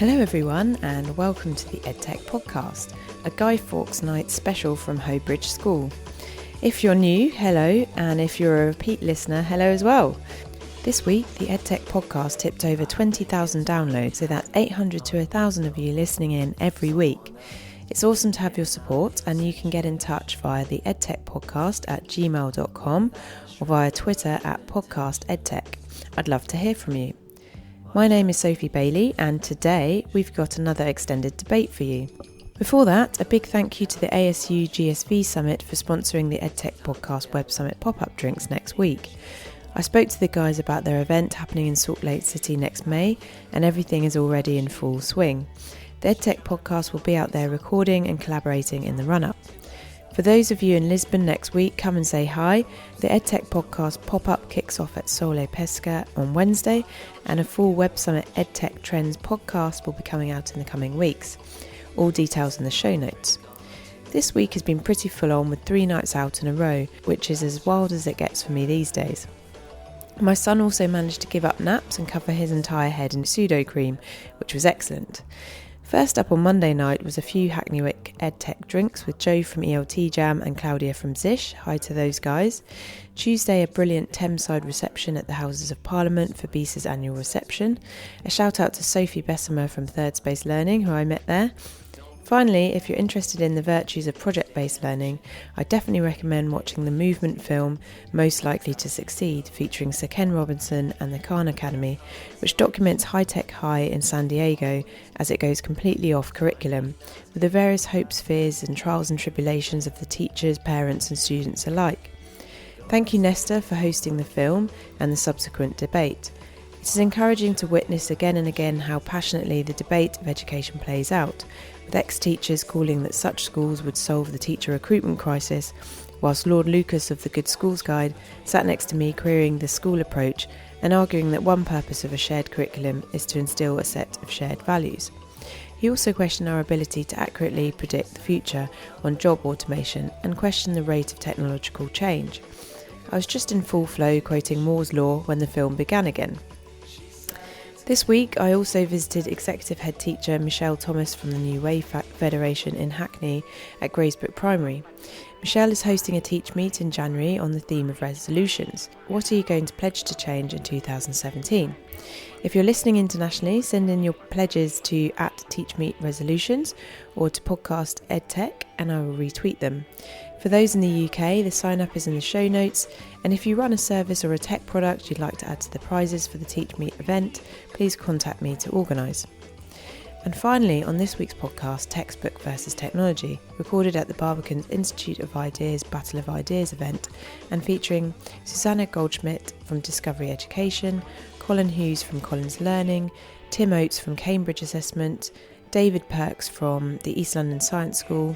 Hello everyone and welcome to the EdTech Podcast, a Guy Fawkes Night special from Hobridge School. If you're new, hello, and if you're a repeat listener, hello as well. This week, the EdTech Podcast tipped over 20,000 downloads, so that's 800 to 1,000 of you listening in every week. It's awesome to have your support, and you can get in touch via the edtechpodcast@gmail.com or via Twitter @podcastedtech. I'd love to hear from you. My name is Sophie Bailey, and today we've got another extended debate for you. Before that, a big thank you to the ASU GSV Summit for sponsoring the EdTech Podcast Web Summit pop-up drinks next week. I spoke to the guys about their event happening in Salt Lake City next May, and everything is already in full swing. The EdTech Podcast will be out there recording and collaborating in the run-up. For those of you in Lisbon next week, come and say hi. The EdTech Podcast pop-up kicks off at Sole Pesca on Wednesday, and a full Web Summit EdTech Trends podcast will be coming out in the coming weeks. All details in the show notes. This week has been pretty full on with 3 nights out in a row, which is as wild as it gets for me these days. My son also managed to give up naps and cover his entire head in pseudo cream, which was excellent. First up on Monday night was a few Hackney Wick EdTech drinks with Joe from ELT Jam and Claudia from Zish. Hi to those guys. Tuesday, a brilliant Thameside reception at the Houses of Parliament for BESA's annual reception. A shout out to Sophie Bessemer from Third Space Learning, who I met there. Finally, if you're interested in the virtues of project-based learning, I definitely recommend watching the movement film Most Likely to Succeed, featuring Sir Ken Robinson and the Khan Academy, which documents high-tech high in San Diego as it goes completely off curriculum, with the various hopes, fears and trials and tribulations of the teachers, parents and students alike. Thank you, Nesta, for hosting the film and the subsequent debate. It is encouraging to witness again and again how passionately the debate of education plays out, with ex-teachers calling that such schools would solve the teacher recruitment crisis, whilst Lord Lucas of the Good Schools Guide sat next to me querying the school approach and arguing that one purpose of a shared curriculum is to instil a set of shared values. He also questioned our ability to accurately predict the future on job automation and questioned the rate of technological change. I was just in full flow quoting Moore's Law when the film began again. This week, I also visited Executive Head Teacher Michelle Thomas from the New Way Federation in Hackney at Graysbrook Primary. Michelle is hosting a Teach Meet in January on the theme of resolutions. What are you going to pledge to change in 2017? If you're listening internationally, send in your pledges to @TeachMeetResolutions or to Podcast EdTech and I will retweet them. For those in the UK, the sign-up is in the show notes, and if you run a service or a tech product you'd like to add to the prizes for the Teach Meet event, please contact me to organise. And finally, on this week's podcast, Textbook versus Technology, recorded at the Barbican Institute of Ideas Battle of Ideas event, and featuring Susanna Goldschmidt from Discovery Education, Colin Hughes from Collins Learning, Tim Oates from Cambridge Assessment, David Perks from the East London Science School,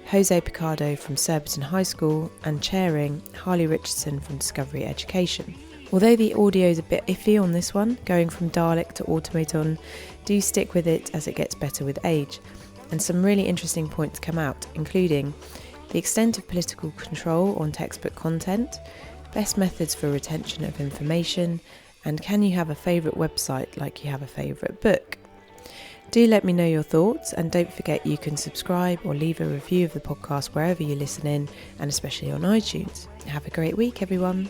Jose Picado from Surbiton High School, and chairing Harley Richardson from Discovery Education. Although the audio is a bit iffy on this one, going from Dalek to automaton, do stick with it as it gets better with age. And some really interesting points come out, including the extent of political control on textbook content, best methods for retention of information, and can you have a favourite website like you have a favourite book? Do let me know your thoughts, and don't forget you can subscribe or leave a review of the podcast wherever you listen in, and especially on iTunes. Have a great week, everyone.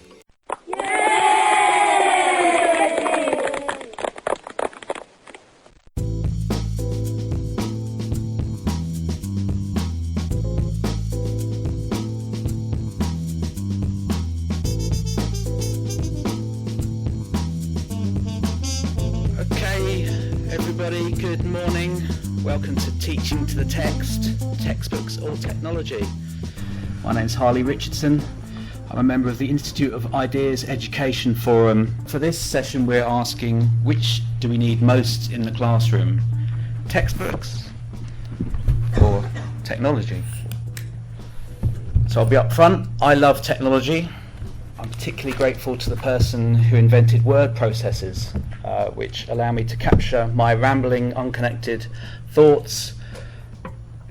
Good morning, welcome to Teaching to the Text, Textbooks or Technology. My name's Harley Richardson. I'm a member of the Institute of Ideas Education Forum. For this session we're asking, which do we need most in the classroom? Textbooks or technology? So I'll be up front. I love technology. I'm particularly grateful to the person who invented word processors, which allow me to capture my rambling, unconnected thoughts,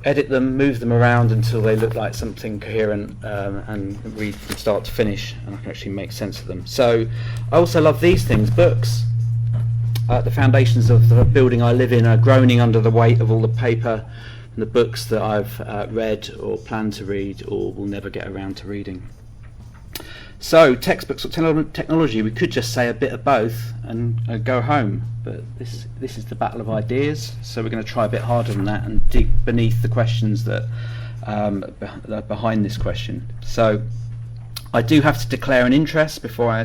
edit them, move them around until they look like something coherent and read from start to finish, and I can actually make sense of them. So I also love these things, books. The foundations of the building I live in are groaning under the weight of all the paper and the books that I've read or plan to read or will never get around to reading. So, textbooks or technology, we could just say a bit of both and go home, but this is the battle of ideas, so we're going to try a bit harder than that and dig beneath the questions that are behind this question. So, I do have to declare an interest before I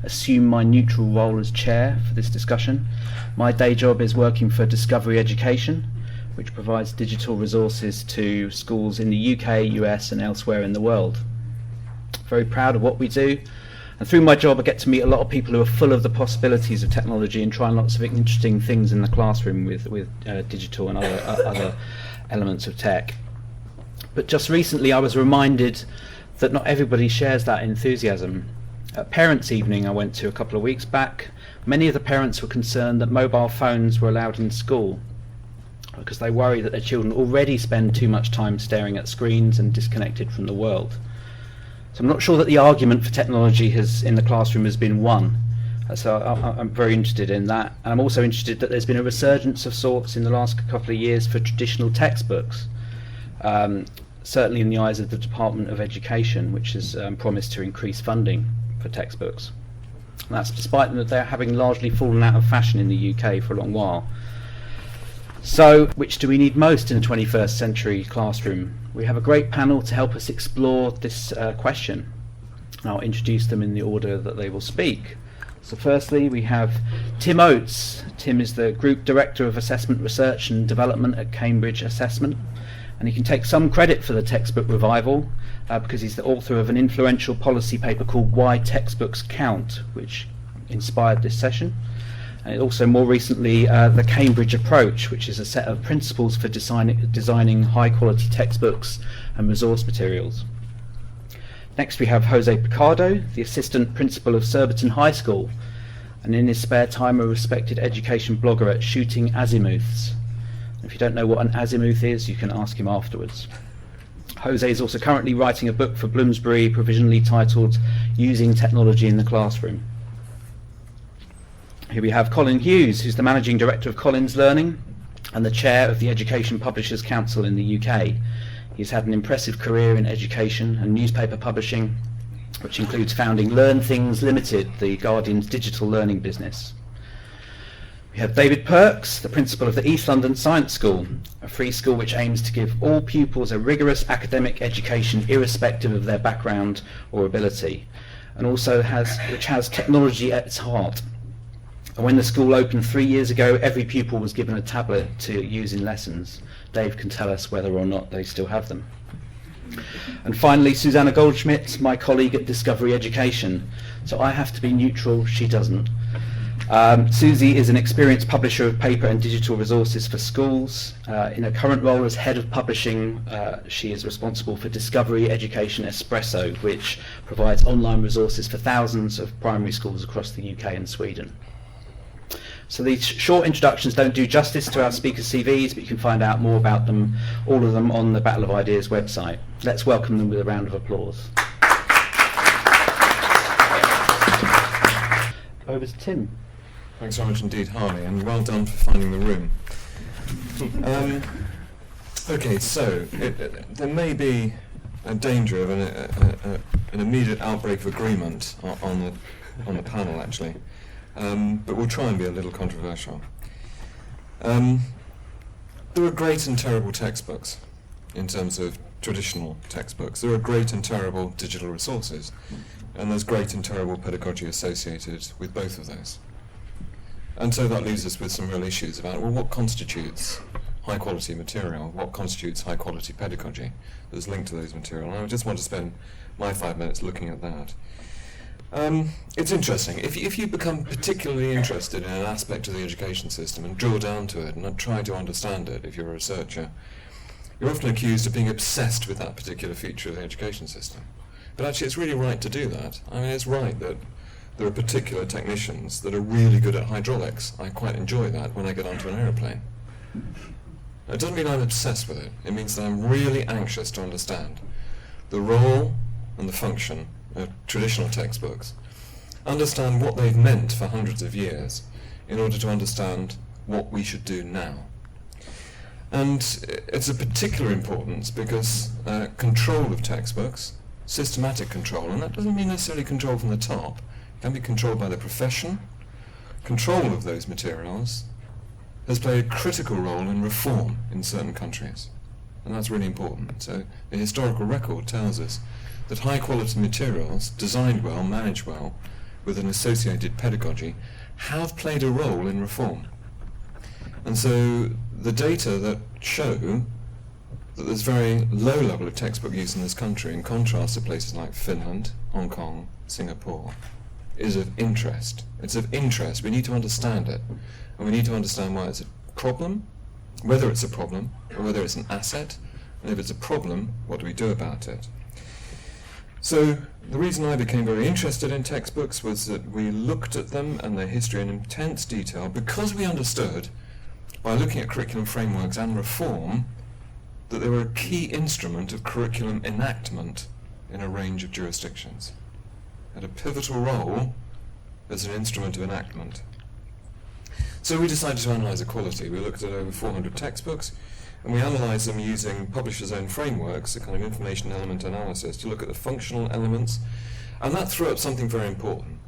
assume my neutral role as chair for this discussion. My day job is working for Discovery Education, which provides digital resources to schools in the UK, US and elsewhere in the world. Very proud of what we do, and through my job I get to meet a lot of people who are full of the possibilities of technology and trying lots of interesting things in the classroom with digital and other elements of tech. But just recently I was reminded that not everybody shares that enthusiasm. At Parents' Evening I went to a couple of weeks back, many of the parents were concerned that mobile phones were allowed in school because they worry that their children already spend too much time staring at screens and disconnected from the world. So I'm not sure that the argument for technology in the classroom has been won. So I'm very interested in that. And I'm also interested that there's been a resurgence of sorts in the last couple of years for traditional textbooks. Certainly in the eyes of the Department of Education, which has promised to increase funding for textbooks. And that's despite them that they're having largely fallen out of fashion in the UK for a long while. So, which do we need most in the 21st century classroom? We have a great panel to help us explore this question. I'll introduce them in the order that they will speak. So firstly, we have Tim Oates. Tim is the Group Director of Assessment Research and Development at Cambridge Assessment. And he can take some credit for the textbook revival because he's the author of an influential policy paper called Why Textbooks Count, which inspired this session. And also more recently the Cambridge Approach, which is a set of principles for designing high quality textbooks and resource materials. Next we have Jose Picado, the Assistant Principal of Surbiton High School, and in his spare time a respected education blogger at Shooting Azimuths. If you don't know what an azimuth is, you can ask him afterwards. Jose is also currently writing a book for Bloomsbury, provisionally titled Using Technology in the Classroom. Here we have Colin Hughes, who's the Managing Director of Collins Learning and the Chair of the Education Publishers Council in the UK. He's had an impressive career in education and newspaper publishing, which includes founding Learn Things Limited, the Guardian's digital learning business. We have David Perks, the principal of the East London Science School, a free school which aims to give all pupils a rigorous academic education irrespective of their background or ability, and also which has technology at its heart. And when the school opened 3 years ago, every pupil was given a tablet to use in lessons. Dave can tell us whether or not they still have them. And finally, Susanna Goldschmidt, my colleague at Discovery Education. So I have to be neutral, she doesn't. Susie is an experienced publisher of paper and digital resources for schools. In her current role as head of publishing, she is responsible for Discovery Education Espresso, which provides online resources for thousands of primary schools across the UK and Sweden. So these short introductions don't do justice to our speakers' CVs, but you can find out more about them, all of them, on the Battle of Ideas website. Let's welcome them with a round of applause. Over to Tim. Thanks very much indeed, Harley, and well done for finding the room. Okay, so there may be a danger of an immediate outbreak of agreement on the panel, actually, but we'll try and be a little controversial. There are great and terrible textbooks in terms of traditional textbooks. There are great and terrible digital resources, and there's great and terrible pedagogy associated with both of those. And so that leaves us with some real issues about, well, what constitutes high quality material? What constitutes high quality pedagogy that's linked to those material? And I just want to spend my 5 minutes looking at that. It's interesting. If you become particularly interested in an aspect of the education system and drill down to it and try to understand it, if you're a researcher, you're often accused of being obsessed with that particular feature of the education system. But actually it's really right to do that. I mean, it's right that there are particular technicians that are really good at hydraulics. I quite enjoy that when I get onto an aeroplane. It doesn't mean I'm obsessed with it. It means that I'm really anxious to understand the role and the function of traditional textbooks, understand what they've meant for hundreds of years in order to understand what we should do now. And it's of particular importance because control of textbooks, systematic control, and that doesn't mean necessarily control from the top, it can be controlled by the profession. Control of those materials has played a critical role in reform in certain countries, and that's really important. So the historical record tells us that high quality materials, designed well, managed well, with an associated pedagogy, have played a role in reform. And so the data that show that there's very low level of textbook use in this country, in contrast to places like Finland, Hong Kong, Singapore, is of interest. It's of interest. We need to understand it. And we need to understand why it's a problem, whether it's a problem, or whether it's an asset, and if it's a problem, what do we do about it? So the reason I became very interested in textbooks was that we looked at them and their history in intense detail because we understood, by looking at curriculum frameworks and reform, that they were a key instrument of curriculum enactment in a range of jurisdictions. Had a pivotal role as an instrument of enactment. So we decided to analyse the quality. We looked at over 400 textbooks, and we analysed them using publishers' own frameworks, a kind of information element analysis, to look at the functional elements, and that threw up something very important,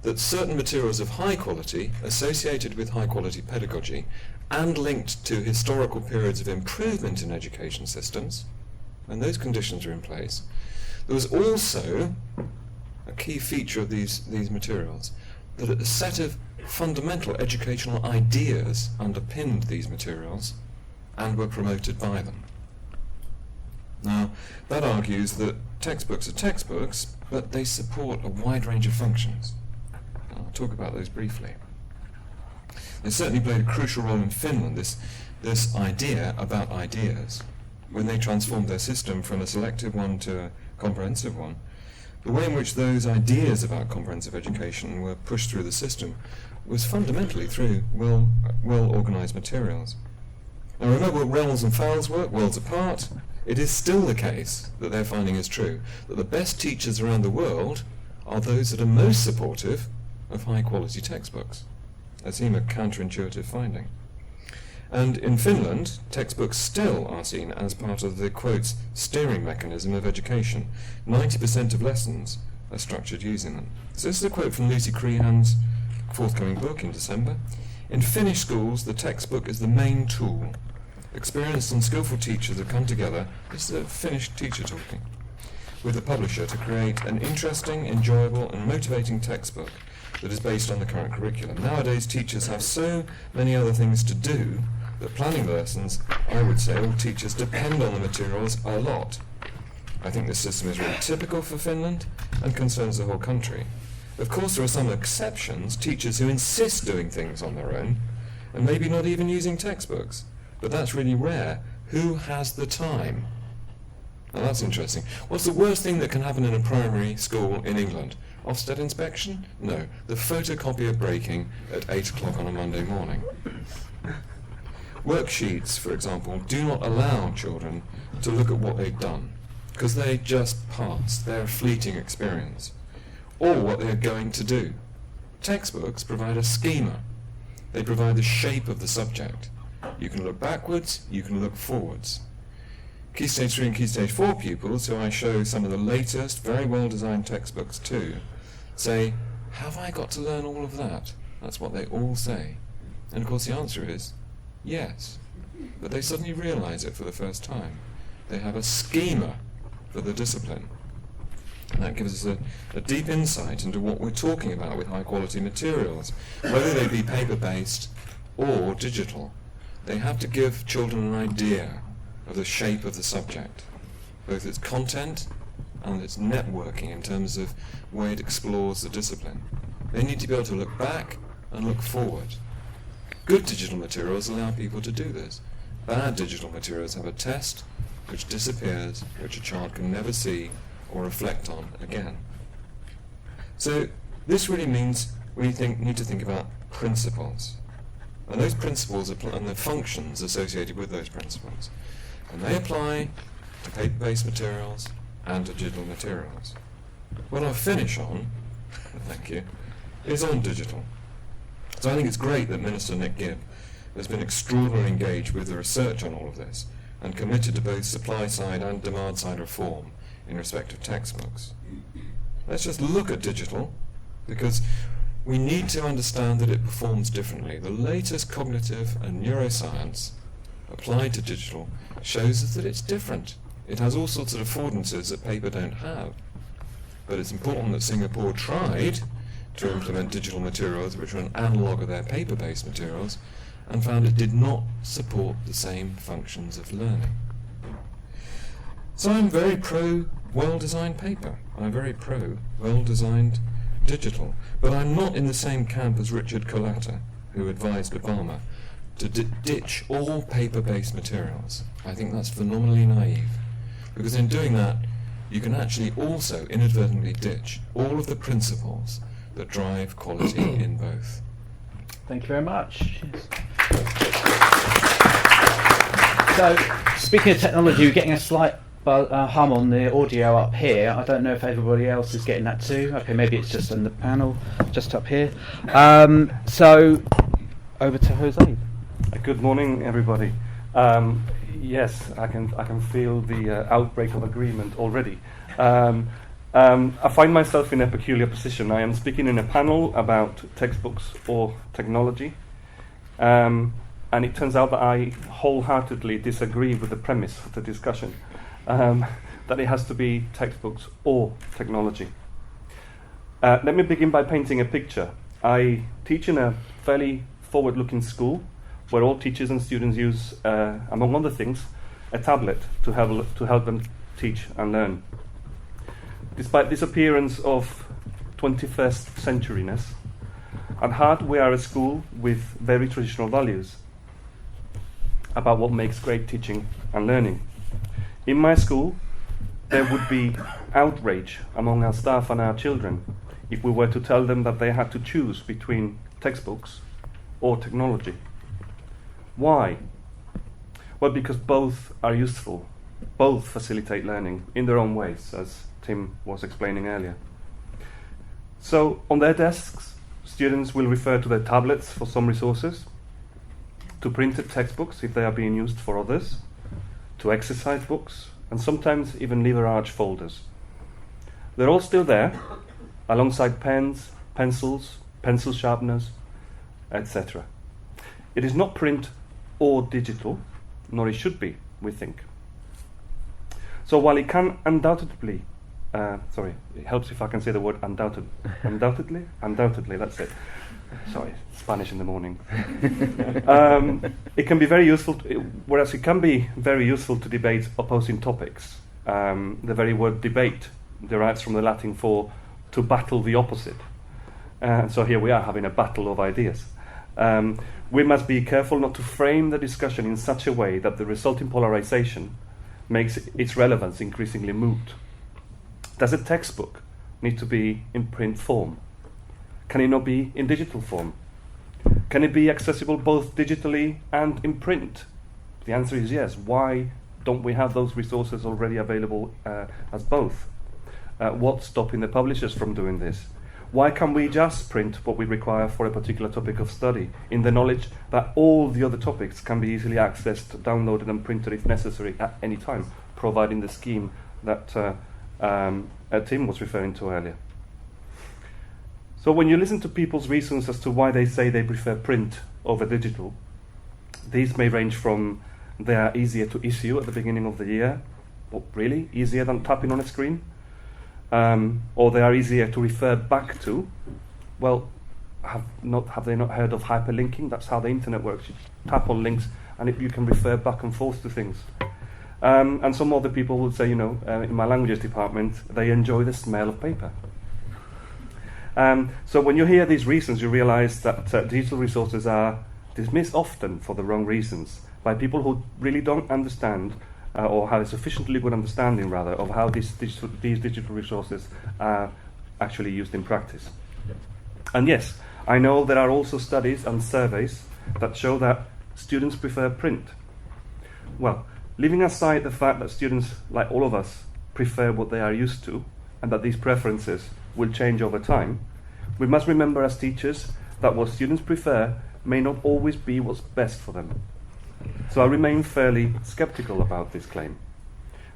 that certain materials of high quality, associated with high quality pedagogy, and linked to historical periods of improvement in education systems, and those conditions are in place, there was also a key feature of these materials, that a set of fundamental educational ideas underpinned these materials and were promoted by them. Now, that argues that textbooks are textbooks, but they support a wide range of functions. I'll talk about those briefly. They certainly played a crucial role in Finland, this idea about ideas, when they transformed their system from a selective one to a comprehensive one. The way in which those ideas about comprehensive education were pushed through the system was fundamentally through well-organised materials. Now remember what Rells and Fowles work worlds apart. It is still the case that their finding is true, that the best teachers around the world are those that are most supportive of high-quality textbooks. That seems a counterintuitive finding. And in Finland, textbooks still are seen as part of the, quotes, steering mechanism of education. 90% of lessons are structured using them. So this is a quote from Lucy Crehan's forthcoming book in December. In Finnish schools, the textbook is the main tool. Experienced and skillful teachers have come together, this is a Finnish teacher talking, with the publisher to create an interesting, enjoyable and motivating textbook that is based on the current curriculum. Nowadays, teachers have so many other things to do that planning lessons, I would say, all teachers depend on the materials a lot. I think this system is really typical for Finland and concerns the whole country. Of course, there are some exceptions, teachers who insist doing things on their own, and maybe not even using textbooks. But that's really rare. Who has the time? Now that's interesting. What's the worst thing that can happen in a primary school in England? Ofsted inspection? No. The photocopier breaking at 8 o'clock on a Monday morning. Worksheets, for example, do not allow children to look at what they've done, because they just passed. They're a fleeting experience. Or what they're going to do. Textbooks provide a schema. They provide the shape of the subject. You can look backwards, you can look forwards. Key Stage 3 and Key Stage 4 pupils, who I show some of the latest, very well-designed textbooks to, say, have I got to learn all of that? That's what they all say. And of course the answer is, yes. But they suddenly realise it for the first time. They have a schema for the discipline. And that gives us a deep insight into what we're talking about with high-quality materials, whether they be paper-based or digital. They have to give children an idea of the shape of the subject, both its content and its networking in terms of the way it explores the discipline. They need to be able to look back and look forward. Good digital materials allow people to do this. Bad digital materials have a test which disappears, which a child can never see or reflect on again. So this really means we need to think about principles. And those principles and the functions associated with those principles. And they apply to paper-based materials and to digital materials. What I'll finish on, thank you, is on digital. So I think it's great that Minister Nick Gibb has been extraordinarily engaged with the research on all of this and committed to both supply-side and demand-side reform in respect of textbooks. Let's just look at digital, because we need to understand that it performs differently. The latest cognitive and neuroscience applied to digital shows us that it's different. It has all sorts of affordances that paper don't have. But it's important that Singapore tried to implement digital materials which are an analogue of their paper-based materials, and found it did not support the same functions of learning. So I'm very pro well-designed paper. I'm very pro well-designed digital. But I'm not in the same camp as Richard Coletta, who advised Obama to ditch all paper-based materials. I think that's phenomenally naive, because in doing that, you can actually also inadvertently ditch all of the principles that drive quality in both. Thank you very much. So, speaking of technology, we're getting a slight hum on the audio up here. I don't know if everybody else is getting that too. Okay, maybe it's just on the panel, just up here. So, over to Jose. Good morning, everybody. Yes, I can feel the outbreak of agreement already. I find myself in a peculiar position. I am speaking in a panel about textbooks or technology, and it turns out that I wholeheartedly disagree with the premise of the discussion, that it has to be textbooks or technology. Let me begin by painting a picture. I teach in a fairly forward-looking school where all teachers and students use, among other things, a tablet to help them teach and learn. Despite this appearance of 21st centuryness, at heart we are a school with very traditional values about what makes great teaching and learning. In my school, there would be outrage among our staff and our children if we were to tell them that they had to choose between textbooks or technology. Why? Well, because both are useful. Both facilitate learning in their own ways, as Tim was explaining earlier. So, on their desks, students will refer to their tablets for some resources, to printed textbooks if they are being used for others, to exercise books, and sometimes even lever arch folders. They're all still there, alongside pens, pencils, pencil sharpeners, etc. It is not print or digital, nor it should be, we think. So while it can undoubtedly, it helps if I can say the word undoubtedly, that's it. Sorry, Spanish in the morning. It can be very useful, whereas it can be very useful to debate opposing topics. The very word debate derives from the Latin for to battle the opposite. So here we are having a battle of ideas. We must be careful not to frame the discussion in such a way that the resulting polarization makes its relevance increasingly moot. Does a textbook need to be in print form? Can it not be in digital form? Can it be accessible both digitally and in print? The answer is yes. Why don't we have those resources already available as both? What's stopping the publishers from doing this? Why can't we just print what we require for a particular topic of study, in the knowledge that all the other topics can be easily accessed, downloaded and printed if necessary at any time, providing the scheme that Tim was referring to earlier? So when you listen to people's reasons as to why they say they prefer print over digital, these may range from they are easier to issue at the beginning of the year, but really easier than tapping on a screen, or they are easier to refer back to. Well, have they not heard of hyperlinking? That's how the internet works. You tap on links and you can refer back and forth to things. And some other people will say, in my languages department, they enjoy the smell of paper. So when you hear these reasons, you realize that digital resources are dismissed often for the wrong reasons by people who really don't understand or have a sufficiently good understanding, rather, of how these digital resources are actually used in practice. And yes, I know there are also studies and surveys that show that students prefer print. Well, leaving aside the fact that students, like all of us, prefer what they are used to, and that these preferences will change over time, we must remember as teachers that what students prefer may not always be what's best for them. So I remain fairly skeptical about this claim.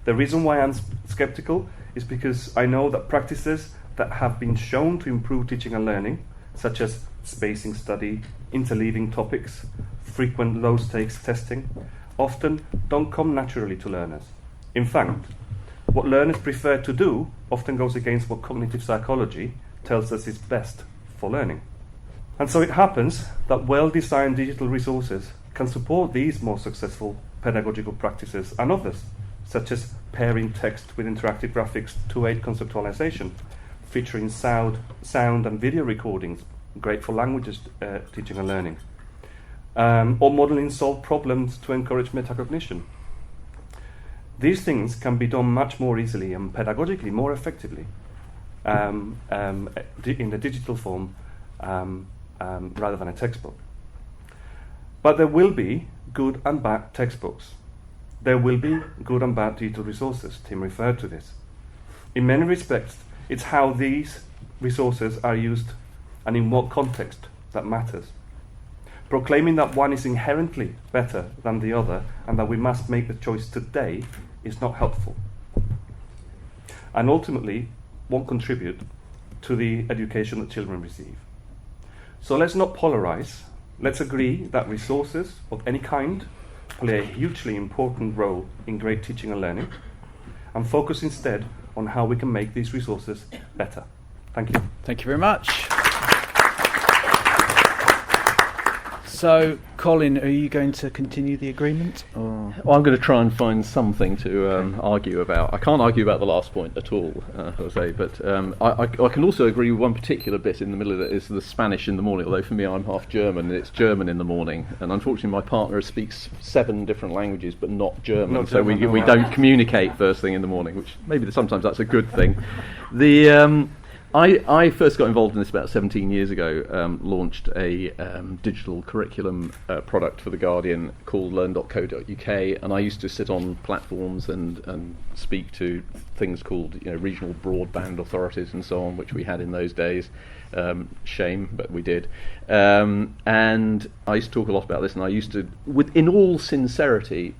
The reason why I'm skeptical is because I know that practices that have been shown to improve teaching and learning, such as spacing study, interleaving topics, frequent low-stakes testing, often don't come naturally to learners. In fact, what learners prefer to do often goes against what cognitive psychology tells us is best for learning. And so it happens that well-designed digital resources can support these more successful pedagogical practices and others, such as pairing text with interactive graphics to aid conceptualization, featuring sound and video recordings, great for languages teaching and learning, or modeling solved problems to encourage metacognition. These things can be done much more easily and pedagogically more effectively in the digital form rather than a textbook. But there will be good and bad textbooks. There will be good and bad digital resources. Tim referred to this. In many respects, it's how these resources are used and in what context that matters. Proclaiming that one is inherently better than the other and that we must make the choice today is not helpful, and ultimately won't contribute to the education that children receive. So let's not polarize. Let's agree that resources of any kind play a hugely important role in great teaching and learning, and focus instead on how we can make these resources better. Thank you. Thank you very much. So, Colin, are you going to continue the agreement? Or? Well, I'm going to try and find something to argue about. I can't argue about the last point at all, Jose, but I can also agree with one particular bit in the middle of it, is the Spanish in the morning, although for me I'm half German, and it's German in the morning. And unfortunately my partner speaks 7 different languages, but not German, so we don't communicate first thing in the morning, which maybe sometimes that's a good thing. I first got involved in this about 17 years ago, launched a digital curriculum product for The Guardian called learn.co.uk, and I used to sit on platforms and speak to things called regional broadband authorities and so on, which we had in those days. Shame, but we did. And I used to talk a lot about this, and I used to, in all sincerity,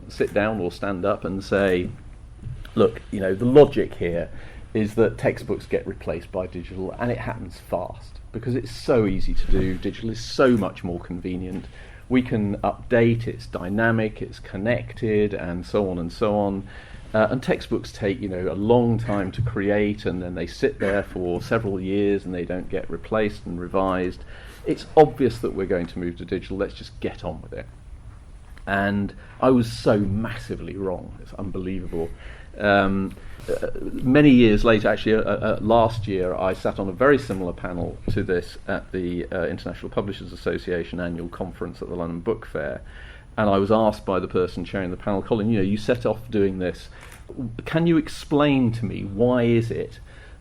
sit down or stand up and say, look, the logic here is that textbooks get replaced by digital, and it happens fast because it's so easy to do. Digital is so much more convenient. We can update, it's dynamic, it's connected, and so on and so on. And textbooks take a long time to create, and then they sit there for several years and they don't get replaced and revised. It's obvious that we're going to move to digital. Let's just get on with it. And I was so massively wrong. It's unbelievable. Many years later, actually last year, I sat on a very similar panel to this at the International Publishers Association annual conference at the London Book Fair, and I was asked by the person chairing the panel, Colin, you set off doing this. Can you explain to me why is it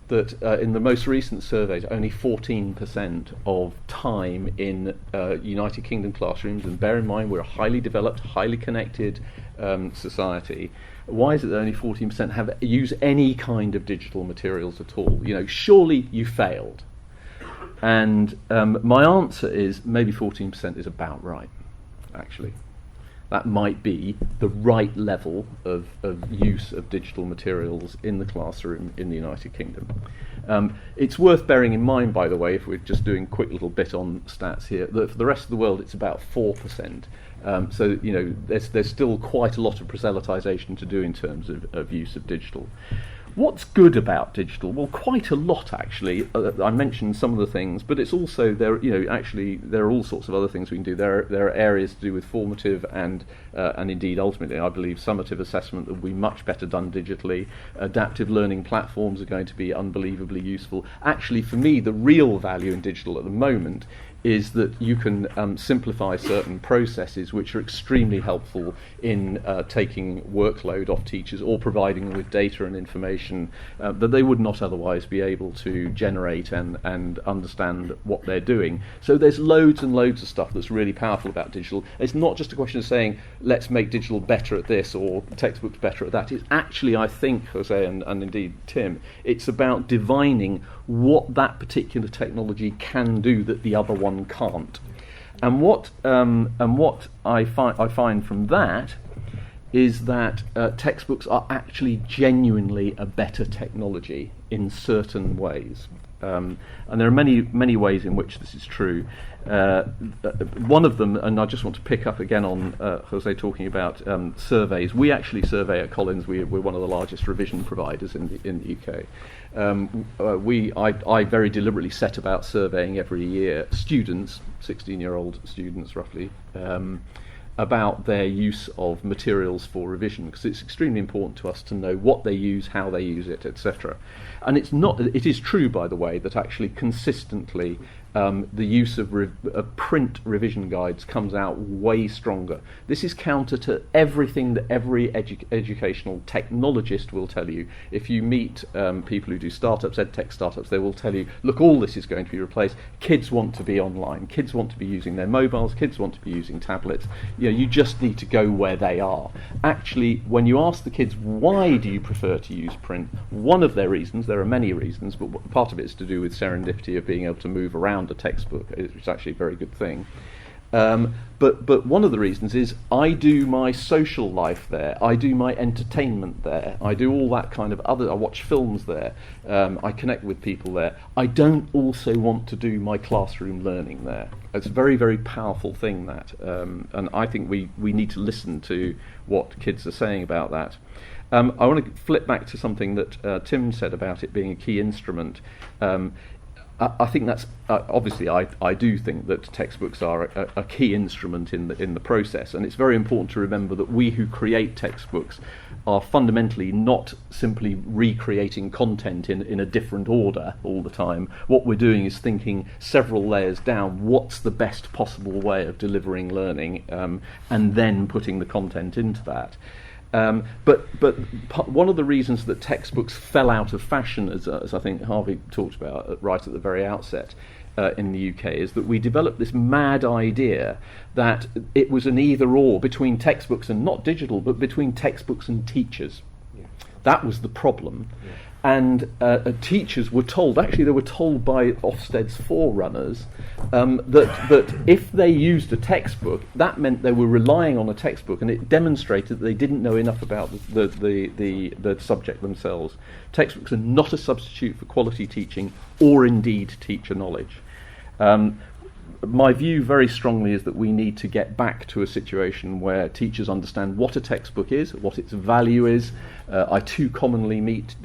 that in the most recent surveys only 14% of time in United Kingdom classrooms, and bear in mind we're a highly developed, highly connected society, why is it that only 14% use any kind of digital materials at all? Surely you failed. And my answer is maybe 14% is about right, actually. That might be the right level of use of digital materials in the classroom in the United Kingdom. It's worth bearing in mind, by the way, if we're just doing a quick little bit on stats here, that for the rest of the world it's about 4%. So there's still quite a lot of proselytization to do in terms of use of digital. What's good about digital? Well, quite a lot actually. I mentioned some of the things, but it's also there are all sorts of other things we can do. There are areas to do with formative and indeed ultimately I believe summative assessment that will be much better done digitally. Adaptive learning platforms are going to be unbelievably useful. Actually, for me, the real value in digital at the moment is that you can simplify certain processes which are extremely helpful in taking workload off teachers or providing them with data and information that they would not otherwise be able to generate and understand what they're doing. So there's loads and loads of stuff that's really powerful about digital. It's not just a question of saying, let's make digital better at this or textbooks better at that. It's actually, I think, Jose and indeed Tim, it's about divining what that particular technology can do that the other one one can't. And what I find from that is that textbooks are actually genuinely a better technology in certain ways. And there are many ways in which this is true. One of them, and I just want to pick up again on Jose talking about surveys. We actually survey at Collins. We're one of the largest revision providers in the UK. I very deliberately set about surveying every year students, 16-year-old students roughly, about their use of materials for revision, because it's extremely important to us to know what they use, how they use it, etc. And it is true, by the way, that actually consistently the use of print revision guides comes out way stronger. This is counter to everything that every educational technologist will tell you. If you meet people who do startups, EdTech startups, they will tell you, look, all this is going to be replaced. Kids want to be online. Kids want to be using their mobiles. Kids want to be using tablets. You just need to go where they are. Actually, when you ask the kids, why do you prefer to use print? One of their reasons, there are many reasons, but part of it is to do with serendipity of being able to move around a textbook, which is actually a very good thing. But one of the reasons is I do my social life there, I do my entertainment there, I do all that kind of I watch films there, I connect with people there. I don't also want to do my classroom learning there. It's a very, very powerful thing, that, and I think we need to listen to what kids are saying about that. I want to flip back to something that Tim said about it being a key instrument. I think that's obviously. I do think that textbooks are a key instrument in the process, and it's very important to remember that we who create textbooks are fundamentally not simply recreating content in a different order all the time. What we're doing is thinking several layers down. What's the best possible way of delivering learning, and then putting the content into that. But one of the reasons that textbooks fell out of fashion, as I think Harvey talked about right at the very outset in the UK, is that we developed this mad idea that it was an either-or between textbooks and not digital, but between textbooks and teachers. Yeah. That was the problem. Yeah. And teachers were told, actually they were told by Ofsted's forerunners, that if they used a textbook, that meant they were relying on a textbook, and it demonstrated that they didn't know enough about the subject themselves. Textbooks are not a substitute for quality teaching or indeed teacher knowledge. My view very strongly is that we need to get back to a situation where teachers understand what a textbook is, what its value is. I too commonly meet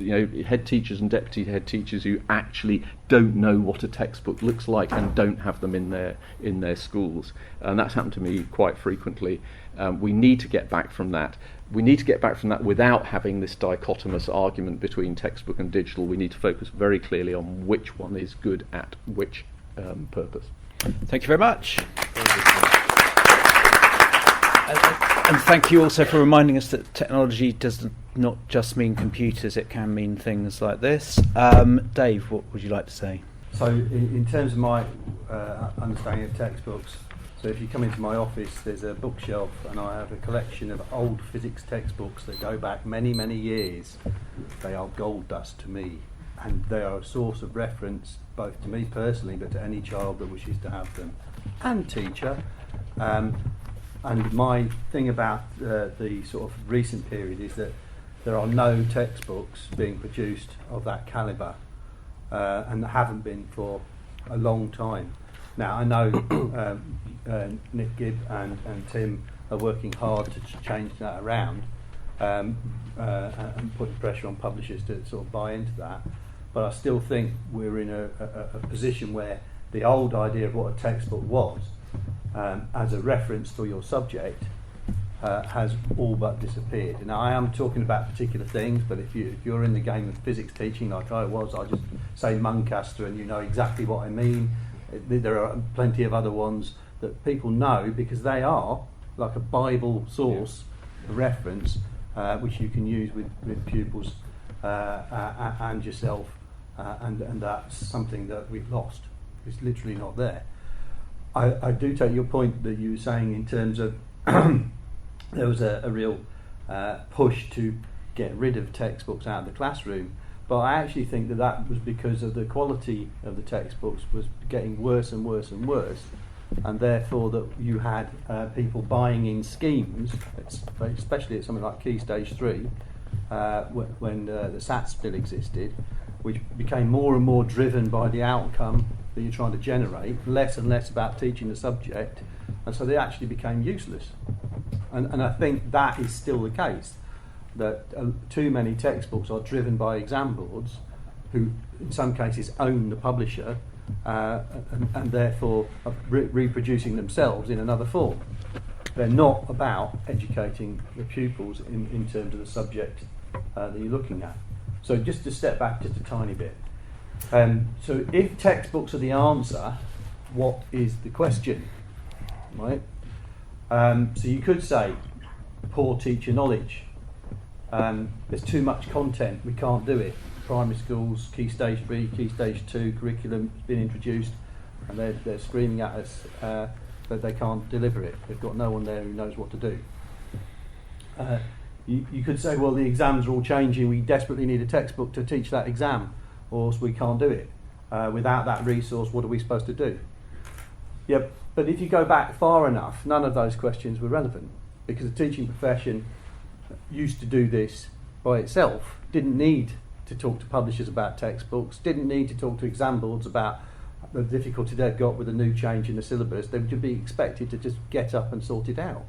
head teachers and deputy head teachers who actually don't know what a textbook looks like and don't have them in their schools, and that's happened to me quite frequently. We need to get back from that. We need to get back from that without having this dichotomous argument between textbook and digital. We need to focus very clearly on which one is good at which purpose. Thank you very much. And thank you also for reminding us that technology does not just mean computers, it can mean things like this. Dave, what would you like to say? So in terms of my understanding of textbooks, so if you come into my office, there's a bookshelf and I have a collection of old physics textbooks that go back many, many years. They are gold dust to me, and they are a source of reference both to me personally but to any child that wishes to have them, and teacher. And my thing about the sort of recent period is that there are no textbooks being produced of that calibre, and there haven't been for a long time. Now I know Nick Gibb and Tim are working hard to change that around, and putting pressure on publishers to sort of buy into that. But I still think we're in a position where the old idea of what a textbook was, as a reference to your subject, has all but disappeared. Now I am talking about particular things, but if you're in the game of physics teaching like I was, I'll just say Muncaster and you know exactly what I mean. There are plenty of other ones that people know because they are like a Bible source, a reference, which you can use with pupils and yourself. And that's something that we've lost. It's literally not there. I do take your point that you were saying in terms of there was a real push to get rid of textbooks out of the classroom, But I actually think that was because of the quality of the textbooks was getting worse and worse and worse, and therefore that you had people buying in schemes, especially at something like Key Stage 3, when the SAT still existed, which became more and more driven by the outcome that you're trying to generate, less and less about teaching the subject, and so they actually became useless. And I think that is still the case, that too many textbooks are driven by exam boards who in some cases own the publisher and therefore are reproducing themselves in another form. They're not about educating the pupils in terms of the subject that you're looking at. So just to step back just a tiny bit. So if textbooks are the answer, what is the question? Right? So you could say poor teacher knowledge. There's too much content, we can't do it. Primary schools, Key Stage 3, Key Stage 2 curriculum has been introduced, and they're screaming at us that they can't deliver it. They've got no one there who knows what to do. You could say, well, the exams are all changing, we desperately need a textbook to teach that exam, or else we can't do it. Without that resource, what are we supposed to do? Yeah, but if you go back far enough, none of those questions were relevant, because the teaching profession used to do this by itself, didn't need to talk to publishers about textbooks, didn't need to talk to exam boards about the difficulty they've got with a new change in the syllabus. They would be expected to just get up and sort it out.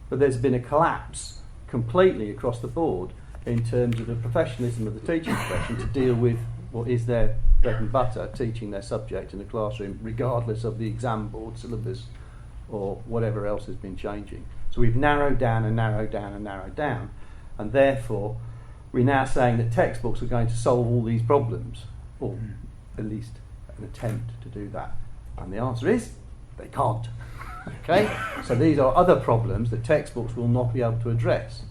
But there's been a collapse completely across the board in terms of the professionalism of the teaching profession to deal with what is their bread and butter, teaching their subject in the classroom, regardless of the exam board syllabus or whatever else has been changing. So we've narrowed down and narrowed down and narrowed down, and therefore we're now saying that textbooks are going to solve all these problems, or at least an attempt to do that. And the answer is, they can't. Okay? So these are other problems that textbooks will not be able to address.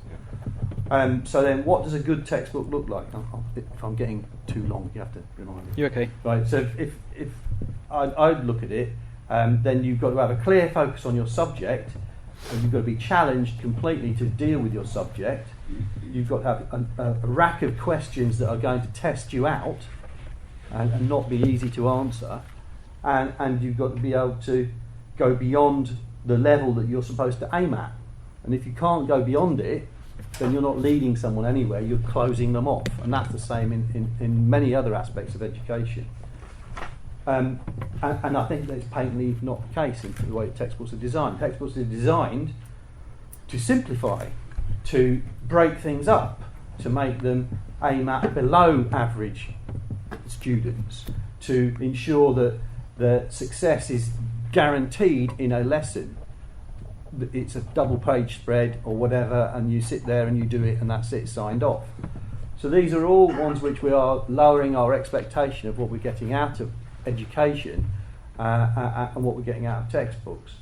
So then what does a good textbook look like? If I'm getting too long, you have to remind me. You're okay. Right, so if I'd look at it, then you've got to have a clear focus on your subject, and you've got to be challenged completely to deal with your subject. You've got to have a rack of questions that are going to test you out and not be easy to answer, and you've got to be able to go beyond the level that you're supposed to aim at. And if you can't go beyond it, then you're not leading someone anywhere, you're closing them off. And that's the same in many other aspects of education. And I think that's patently not the case in the way textbooks are designed. Textbooks are designed to simplify, to break things up, to make them aim at below average students, to ensure that the success is guaranteed in a lesson. It's a double page spread or whatever, and you sit there and you do it and that's it, signed off. So these are all ones which we are lowering our expectation of what we're getting out of education and what we're getting out of textbooks.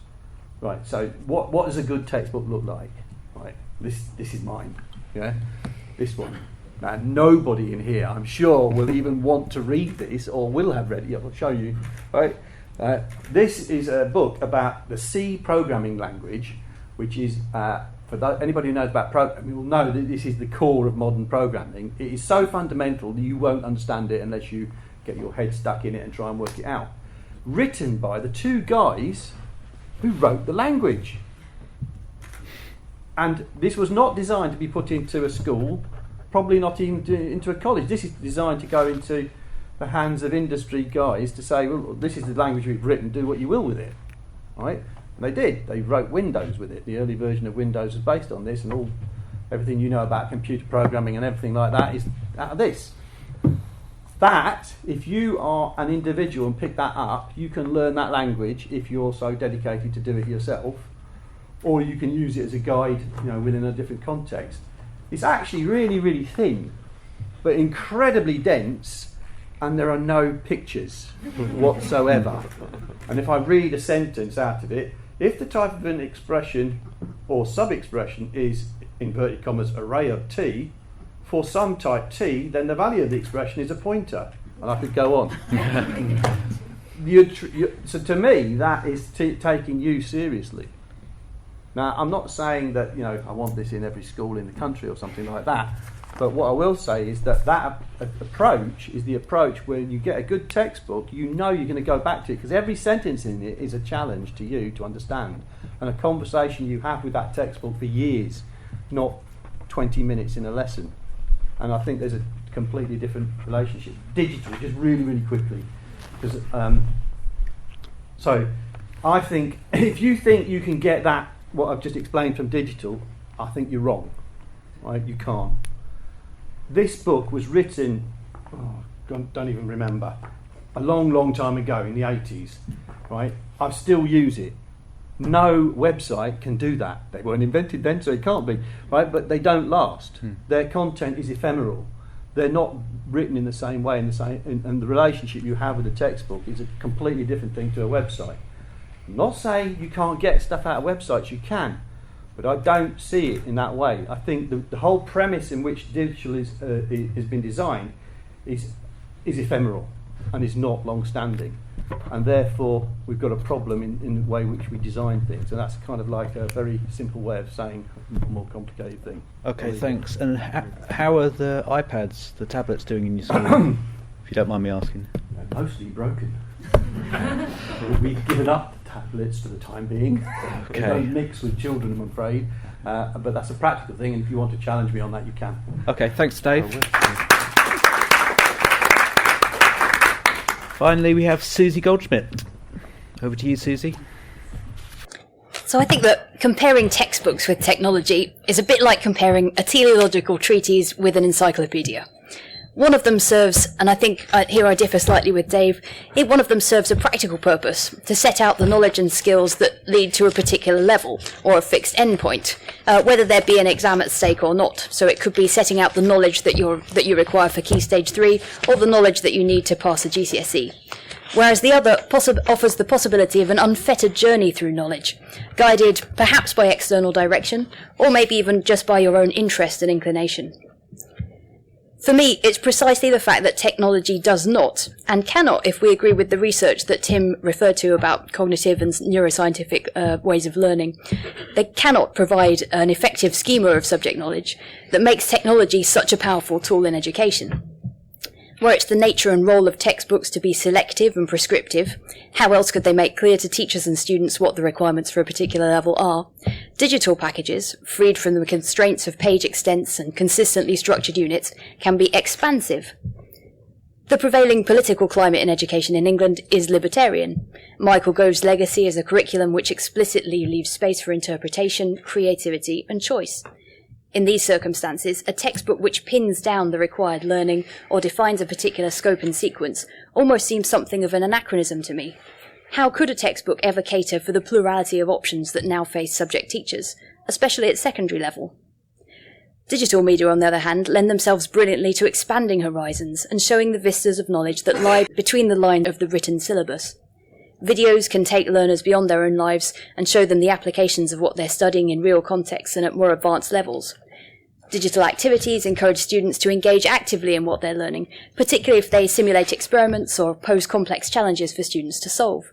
Right, so what does a good textbook look like? Right, this is mine, yeah, this one. Now nobody in here, I'm sure, will even want to read this or will have read it. I'll show you. Right, this is a book about the C programming language, which is anybody who knows about programming will know that this is the core of modern programming. It is so fundamental that you won't understand it unless you get your head stuck in it and try and work it out. Written by the two guys who wrote the language. And this was not designed to be put into a school, probably not even into a college. This is designed to go into the hands of industry guys to say, well, this is the language we've written, do what you will with it. Right? And they did. They wrote Windows with it. The early version of Windows was based on this, and everything you know about computer programming and everything like that is out of this. That, if you are an individual and pick that up, you can learn that language if you're so dedicated to do it yourself, or you can use it as a guide, within a different context. It's actually really, really thin, but incredibly dense, and there are no pictures whatsoever. And if I read a sentence out of it, if the type of an expression or sub-expression is, inverted commas, array of T, for some type T, then the value of the expression is a pointer. And I could go on. So to me, that is taking you seriously. Now, I'm not saying that, I want this in every school in the country or something like that, But what I will say is that approach is the approach where you get a good textbook, you know you're going to go back to it, because every sentence in it is a challenge to you to understand, and a conversation you have with that textbook for years, not 20 minutes in a lesson. And I think there's a completely different relationship. Digital, just really, really quickly. Because, so I think if you think you can get that, what I've just explained from digital, I think you're wrong. Right? You can't. This book was written, don't even remember, a long, long time ago in the 80s. Right? I still use it. No website can do that. They weren't invented then, so it can't be. Right? But they don't last. Their content is ephemeral. They're not written in the same way, and the relationship you have with a textbook is a completely different thing to a website. I'm not saying you can't get stuff out of websites, you can, but I don't see it in that way. I think the whole premise in which digital has been designed is ephemeral and is not long-standing, and therefore we've got a problem in the way in which we design things, and that's kind of like a very simple way of saying a more complicated thing. Okay, thanks. And how are the iPads, the tablets doing in your school, if you don't mind me asking? They're mostly broken. We've given up the tablets for the time being. Okay. They don't mix with children, I'm afraid, but that's a practical thing, and if you want to challenge me on that, you can. Okay, thanks, Dave. Finally, we have Susie Goldschmidt. Over to you, Susie. So I think that comparing textbooks with technology is a bit like comparing a teleological treatise with an encyclopedia. One of them serves, and I think here I differ slightly with Dave, one of them serves a practical purpose, to set out the knowledge and skills that lead to a particular level, or a fixed endpoint, whether there be an exam at stake or not. So it could be setting out the knowledge that you require for Key Stage 3, or the knowledge that you need to pass a GCSE. Whereas the other offers the possibility of an unfettered journey through knowledge, guided perhaps by external direction, or maybe even just by your own interest and inclination. For me, it's precisely the fact that technology does not, and cannot, if we agree with the research that Tim referred to about cognitive and neuroscientific ways of learning, they cannot provide an effective schema of subject knowledge that makes technology such a powerful tool in education. Were it the nature and role of textbooks to be selective and prescriptive, how else could they make clear to teachers and students what the requirements for a particular level are? Digital packages, freed from the constraints of page extents and consistently structured units, can be expansive. The prevailing political climate in education in England is libertarian. Michael Gove's legacy is a curriculum which explicitly leaves space for interpretation, creativity, and choice. In these circumstances, a textbook which pins down the required learning or defines a particular scope and sequence almost seems something of an anachronism to me. How could a textbook ever cater for the plurality of options that now face subject teachers, especially at secondary level? Digital media, on the other hand, lend themselves brilliantly to expanding horizons and showing the vistas of knowledge that lie between the lines of the written syllabus. Videos can take learners beyond their own lives and show them the applications of what they're studying in real contexts and at more advanced levels. Digital activities encourage students to engage actively in what they're learning, particularly if they simulate experiments or pose complex challenges for students to solve.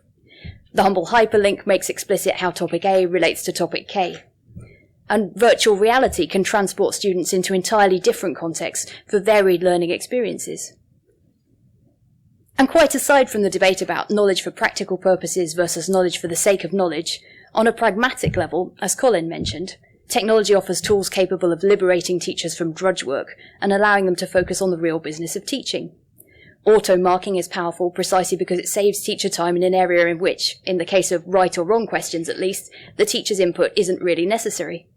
The humble hyperlink makes explicit how topic A relates to topic K. And virtual reality can transport students into entirely different contexts for varied learning experiences. And quite aside from the debate about knowledge for practical purposes versus knowledge for the sake of knowledge, on a pragmatic level, as Colin mentioned, technology offers tools capable of liberating teachers from drudge work and allowing them to focus on the real business of teaching. Auto-marking is powerful precisely because it saves teacher time in an area in which, in the case of right or wrong questions at least, the teacher's input isn't really necessary.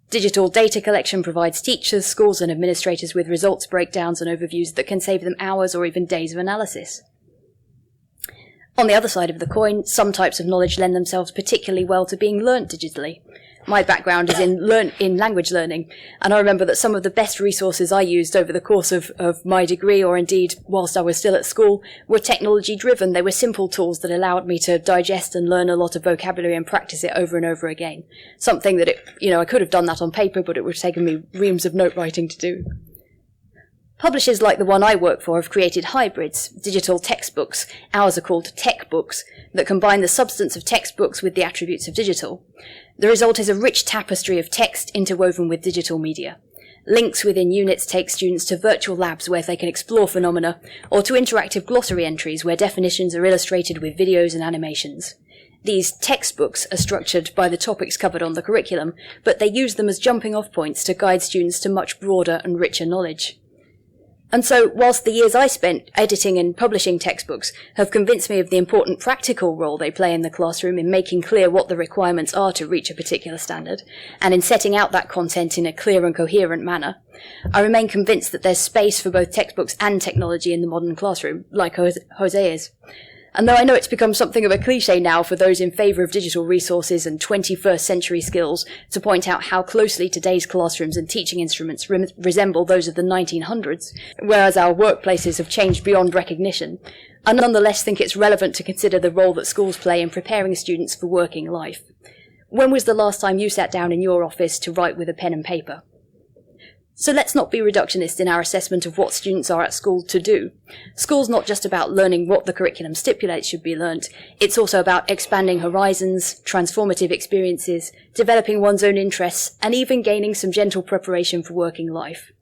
Digital data collection provides teachers, schools and administrators with results breakdowns and overviews that can save them hours or even days of analysis. On the other side of the coin, some types of knowledge lend themselves particularly well to being learnt digitally. My background is in language learning, and I remember that some of the best resources I used over the course of my degree, or indeed whilst I was still at school, were technology driven. They were simple tools that allowed me to digest and learn a lot of vocabulary and practice it over and over again. Something that I could have done that on paper, but it would have taken me reams of note writing to do. Publishers like the one I work for have created hybrids, digital textbooks, ours are called tech books, that combine the substance of textbooks with the attributes of digital. The result is a rich tapestry of text interwoven with digital media. Links within units take students to virtual labs where they can explore phenomena, or to interactive glossary entries where definitions are illustrated with videos and animations. These textbooks are structured by the topics covered on the curriculum, but they use them as jumping-off points to guide students to much broader and richer knowledge. And so, whilst the years I spent editing and publishing textbooks have convinced me of the important practical role they play in the classroom in making clear what the requirements are to reach a particular standard, and in setting out that content in a clear and coherent manner, I remain convinced that there's space for both textbooks and technology in the modern classroom, like Jose is. And though I know it's become something of a cliche now for those in favour of digital resources and 21st century skills to point out how closely today's classrooms and teaching instruments resemble those of the 1900s, whereas our workplaces have changed beyond recognition, I nonetheless think it's relevant to consider the role that schools play in preparing students for working life. When was the last time you sat down in your office to write with a pen and paper? So let's not be reductionist in our assessment of what students are at school to do. School's not just about learning what the curriculum stipulates should be learnt, it's also about expanding horizons, transformative experiences, developing one's own interests, and even gaining some gentle preparation for working life.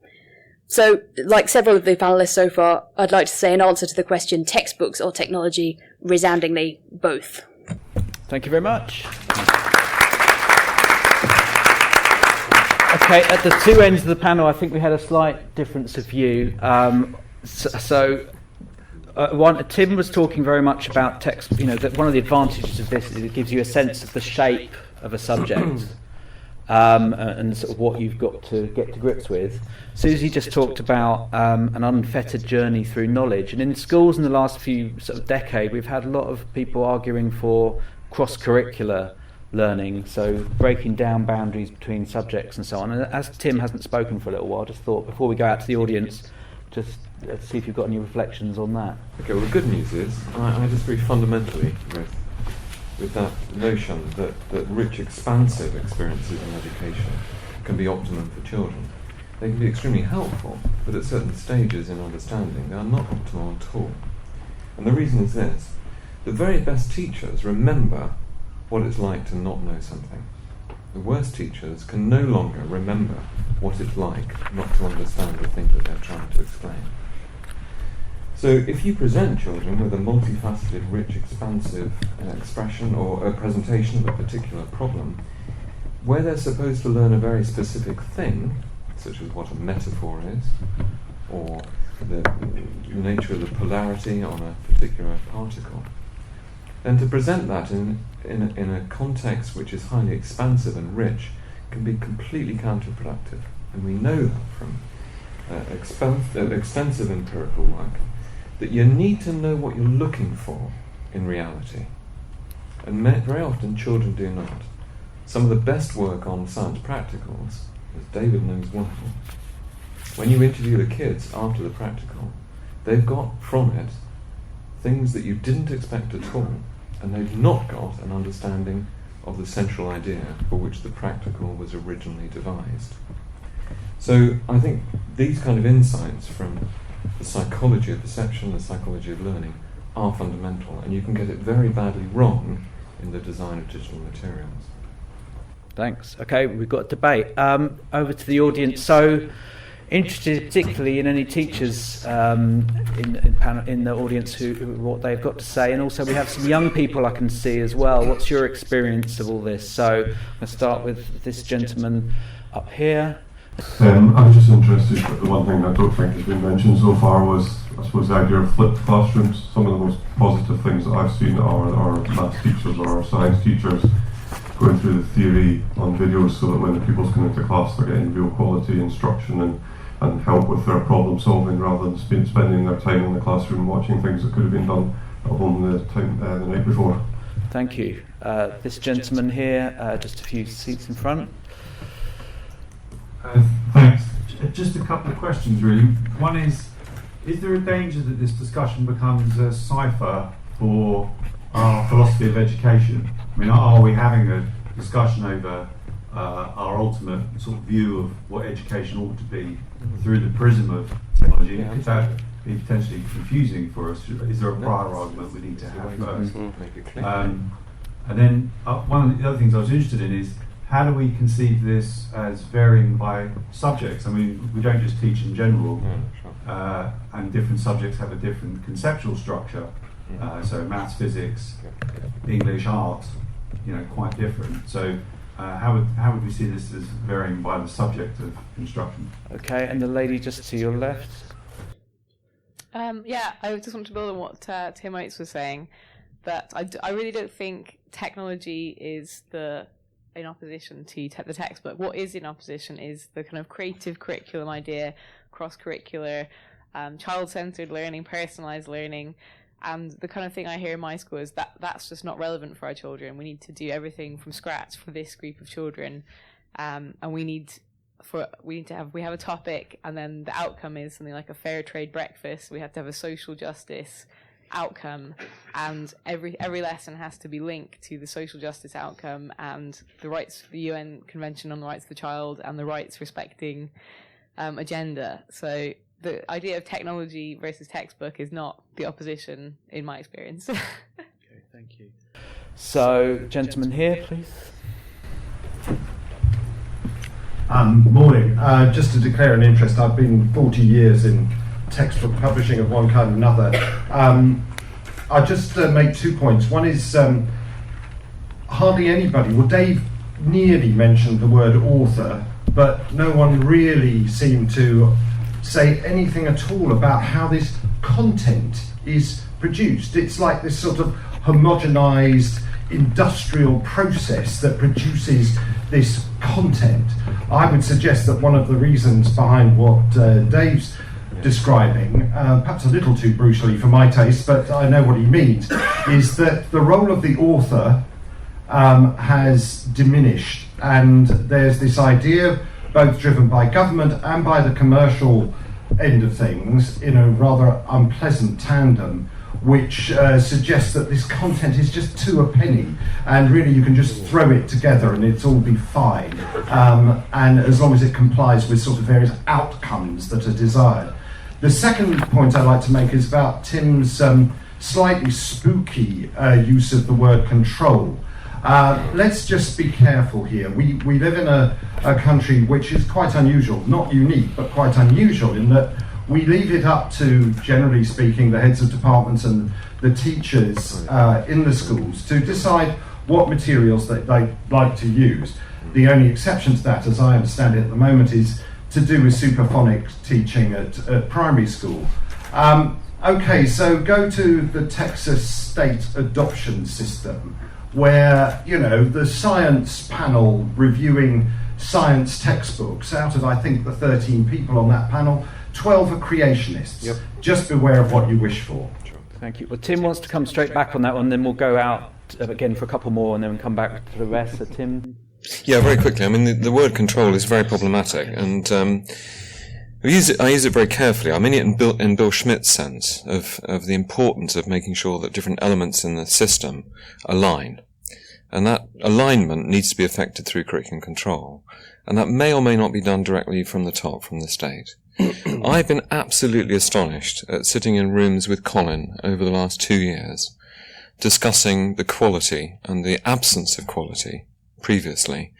So, like several of the panellists so far, I'd like to say in answer to the question, textbooks or technology, resoundingly both. Thank you very much. Okay, at the two ends of the panel, I think we had a slight difference of view. Tim was talking very much about text. That one of the advantages of this is it gives you a sense of the shape of a subject and sort of what you've got to get to grips with. Susie just talked about an unfettered journey through knowledge, and in schools in the last few sort of decade, we've had a lot of people arguing for cross-curricular learning, so breaking down boundaries between subjects and so on. And as Tim hasn't spoken for a little while, I just thought before we go out to the audience, just see if you've got any reflections on that. Okay, well the good news is I disagree fundamentally with that notion that rich, expansive experiences in education can be optimum for children. They can be extremely helpful, but at certain stages in understanding they are not optimal at all. And the reason is this: the very best teachers remember what it's like to not know something. The worst teachers can no longer remember what it's like not to understand the thing that they're trying to explain. So if you present children with a multifaceted, rich, expansive expression or a presentation of a particular problem, where they're supposed to learn a very specific thing, such as what a metaphor is, or the nature of the polarity on a particular particle, then to present that in a context which is highly expansive and rich can be completely counterproductive. And we know that from extensive empirical work, that you need to know what you're looking for in reality. And very often children do not. Some of the best work on science practicals, as David knows well, when you interview the kids after the practical, they've got from it things that you didn't expect at all, and they've not got an understanding of the central idea for which the practical was originally devised. So I think these kind of insights from the psychology of perception, the psychology of learning, are fundamental, and you can get it very badly wrong in the design of digital materials. Thanks. Okay, we've got a debate. Over to the audience. So, interested particularly in any teachers in the audience who what they've got to say, and also we have some young people I can see as well. What's your experience of all this? So, let's start with this gentleman up here. I was just interested, the one thing I don't think has been mentioned so far was, I suppose, the idea of flipped classrooms. Some of the most positive things that I've seen are maths teachers or science teachers going through the theory on videos so that when the pupils come into class they're getting real quality instruction and help with their problem solving rather than spending their time in the classroom watching things that could have been done at home the night before. Thank you. This gentleman here, just a few seats in front. Thanks. Just a couple of questions really. One is there a danger that this discussion becomes a cipher for our philosophy of education? I mean, are we having a discussion over our ultimate sort of view of what education ought to be through the prism of technology? Yeah, could that be potentially confusing for us? Is there a prior argument we need to have first? And then one of the other things I was interested in is how do we conceive this as varying by subjects? I mean, we don't just teach in general, and different subjects have a different conceptual structure. So maths, physics, English, art, quite different. So how would we see this as varying by the subject of instruction? Okay, and the lady just to your left. I just want to build on what Tim Oates was saying, that I really don't think technology is in opposition to the textbook. What is in opposition is the kind of creative curriculum idea, cross-curricular, child-centered learning, personalised learning, and the kind of thing I hear in my school is that's just not relevant for our children. We need to do everything from scratch for this group of children, and we have a topic, and then the outcome is something like a fair trade breakfast. We have to have a social justice outcome, and every lesson has to be linked to the social justice outcome and the UN Convention on the Rights of the Child and the rights respecting agenda. So the idea of technology versus textbook is not the opposition in my experience. Okay, thank you. So, gentleman here, please. Morning. Just to declare an interest, I've been 40 years in textbook publishing of one kind or another. I'll just make 2 points. One is hardly anybody, Dave nearly mentioned the word author, but no one really seemed to say anything at all about how this content is produced. It's like this sort of homogenized industrial process that produces this content. I would suggest that one of the reasons behind what Dave's describing, perhaps a little too brutally for my taste, but I know what he means, is that the role of the author has diminished, and there's this idea, both driven by government and by the commercial end of things, in a rather unpleasant tandem, which suggests that this content is just two a penny, and really you can just throw it together and it's all be fine, and as long as it complies with sort of various outcomes that are desired. The second point I'd like to make is about Tim's slightly spooky use of the word control. Let's just be careful here. We live in a country which is quite unusual, not unique, but quite unusual in that we leave it up to, generally speaking, the heads of departments and the teachers in the schools to decide what materials that they like to use. The only exception to that, as I understand it at the moment, is to do with superphonic teaching at primary school. Okay, so go to the Texas state adoption system, where, the science panel reviewing science textbooks, out of, I think, the 13 people on that panel, 12 are creationists. Yep. Just beware of what you wish for. Thank you. Well, Tim wants to come straight back on that one, then we'll go out again for a couple more and then come back to the rest. So, Tim? Yeah, very quickly. I mean, the word control is very problematic, and I use it very carefully. I mean it in Bill Schmidt's sense of the importance of making sure that different elements in the system align. And that alignment needs to be effected through curriculum control. And that may or may not be done directly from the top, from the state. I've been absolutely astonished at sitting in rooms with Colin over the last 2 years, discussing the quality and the absence of quality previously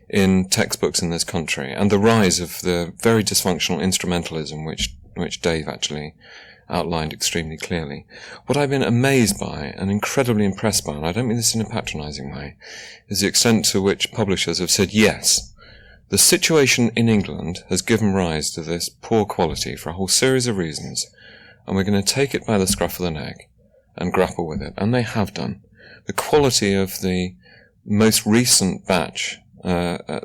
in textbooks in this country, and the rise of the very dysfunctional instrumentalism which Dave actually outlined extremely clearly. What I've been amazed by and incredibly impressed by, and I don't mean this in a patronising way, is the extent to which publishers have said, yes, the situation in England has given rise to this poor quality for a whole series of reasons, and we're going to take it by the scruff of the neck and grapple with it. And they have done. The quality of the most recent batch,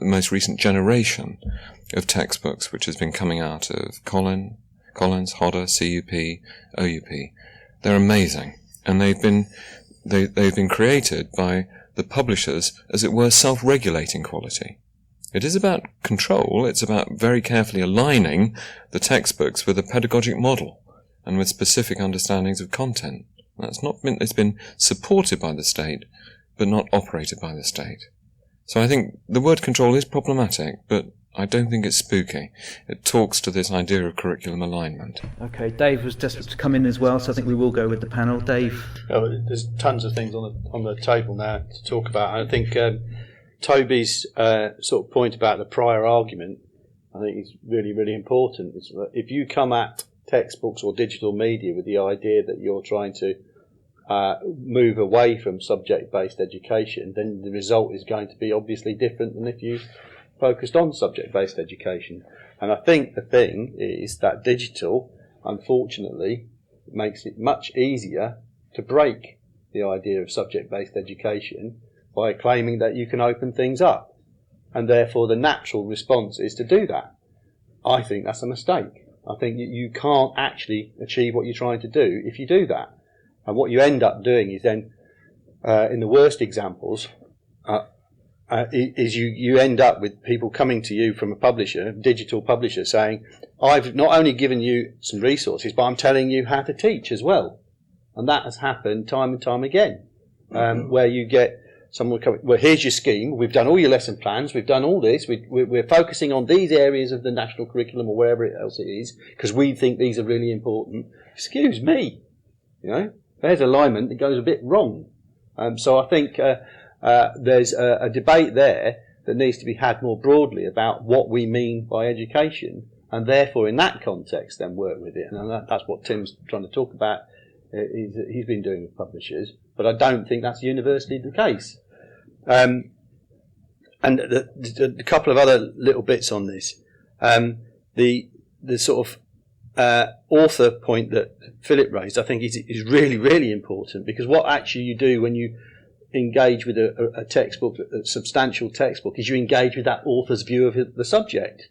most recent generation of textbooks which has been coming out of Collins, Hodder, CUP, OUP, they're amazing, and they've been created by the publishers, as it were, self-regulating quality. It is about control. It's about very carefully aligning the textbooks with a pedagogic model and with specific understandings of content. It's been supported by the state, but not operated by the state. So I think the word control is problematic, but I don't think it's spooky. It talks to this idea of curriculum alignment. Okay, Dave was desperate to come in as well, so I think we will go with the panel. Dave? There's tons of things on the table now to talk about. I think Toby's sort of point about the prior argument, I think is really, really important. It's that if you come at textbooks or digital media with the idea that you're trying to move away from subject-based education, then the result is going to be obviously different than if you focused on subject-based education. And I think the thing is that digital, unfortunately, makes it much easier to break the idea of subject-based education by claiming that you can open things up. And therefore the natural response is to do that. I think that's a mistake. I think you can't actually achieve what you're trying to do if you do that. And what you end up doing is then, in the worst examples, is you end up with people coming to you from a publisher, digital publisher, saying, I've not only given you some resources, but I'm telling you how to teach as well. And that has happened time and time again, where you get someone coming, well, here's your scheme, we've done all your lesson plans, we've done all this, we're focusing on these areas of the national curriculum or wherever else it is, because we think these are really important. Excuse me, there's alignment that goes a bit wrong. So I think there's a debate there that needs to be had more broadly about what we mean by education, and therefore in that context then work with it. And that's what Tim's trying to talk about. He's been doing with publishers, but I don't think that's universally the case. And a couple of other little bits on this. The sort of author point that Philip raised, I think, is really, really important, because what actually you do when you engage with a textbook, a substantial textbook, is you engage with that author's view of the subject.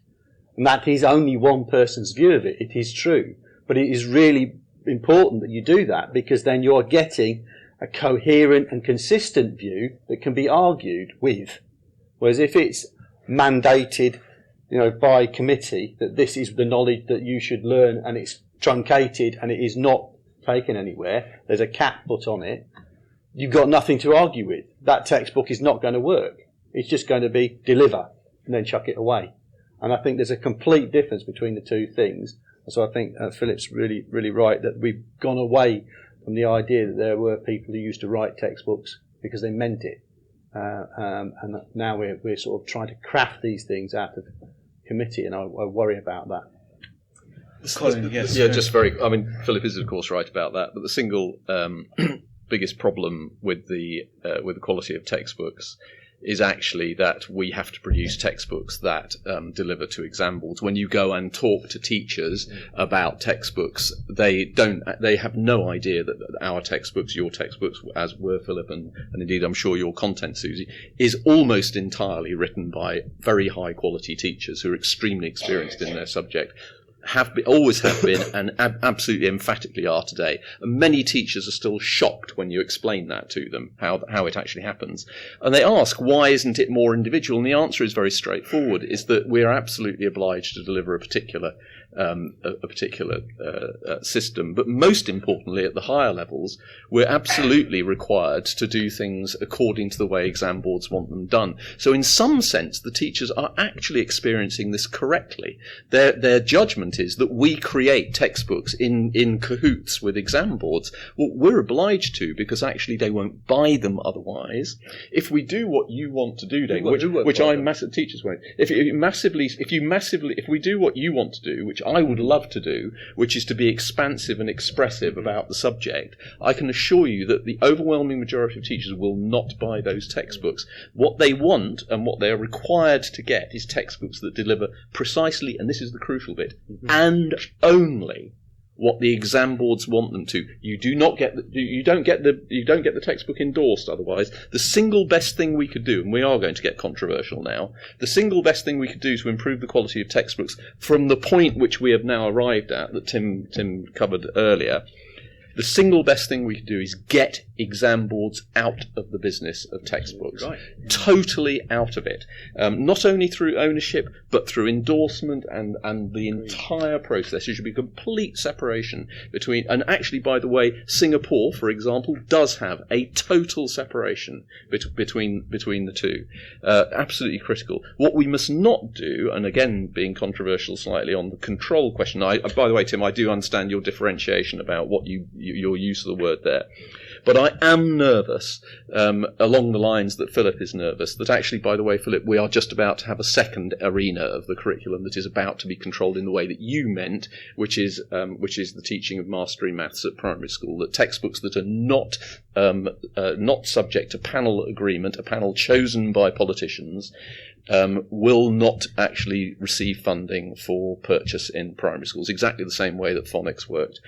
And that is only one person's view of it. It is true. But it is really important that you do that, because then you're getting a coherent and consistent view that can be argued with. Whereas if it's mandated, by committee that this is the knowledge that you should learn, and it's truncated and it is not taken anywhere, there's a cap put on it, you've got nothing to argue with. That textbook is not going to work. It's just going to be deliver and then chuck it away. And I think there's a complete difference between the two things. So I think Philip's really, really right that we've gone away from the idea that there were people who used to write textbooks because they meant it. And now we're sort of trying to craft these things out of committee, and I worry about that. Colin, yes. Yeah, just Philip is of course right about that, but the single biggest problem with the quality of textbooks is actually that we have to produce textbooks that deliver to exam boards. When you go and talk to teachers about textbooks, they have no idea that our textbooks, your textbooks, as were Philip, and indeed I'm sure your content, Susie, is almost entirely written by very high quality teachers who are extremely experienced in their subject. Always have been, and absolutely emphatically are today. And many teachers are still shocked when you explain that to them, how it actually happens. And they ask, why isn't it more individual? And the answer is very straightforward, is that we're absolutely obliged to deliver a particular system. But most importantly, at the higher levels, we're absolutely required to do things according to the way exam boards want them done. So in some sense, the teachers are actually experiencing this correctly. Their judgment is that we create textbooks in cahoots with exam boards. Well, we're obliged to, because actually they won't buy them otherwise. If we do what you want to do, Dave, which teachers won't. If we do what you want to do, which I would love to do, which is to be expansive and expressive about the subject, I can assure you that the overwhelming majority of teachers will not buy those textbooks. What they want and what they are required to get is textbooks that deliver precisely, and this is the crucial bit, and only what the exam boards want them to. You don't get the textbook endorsed otherwise. The single best thing we could do, and we are going to get controversial now, the single best thing we could do to improve the quality of textbooks from the point which we have now arrived at, that Tim covered earlier, the single best thing we could do is get exam boards out of the business of textbooks. Right. Totally out of it. Not only through ownership, but through endorsement and the entire process. There should be complete separation between, and actually, by the way, Singapore, for example, does have a total separation between the two. Absolutely critical. What we must not do, and again, being controversial slightly on the control question, by the way, Tim, I do understand your differentiation about what your use of the word there. But I am nervous, along the lines that Philip is nervous, that actually, by the way, Philip, we are just about to have a second arena of the curriculum that is about to be controlled in the way that you meant, which is the teaching of mastery maths at primary school, that textbooks that are not subject to panel agreement, a panel chosen by politicians, will not actually receive funding for purchase in primary schools, exactly the same way that phonics worked.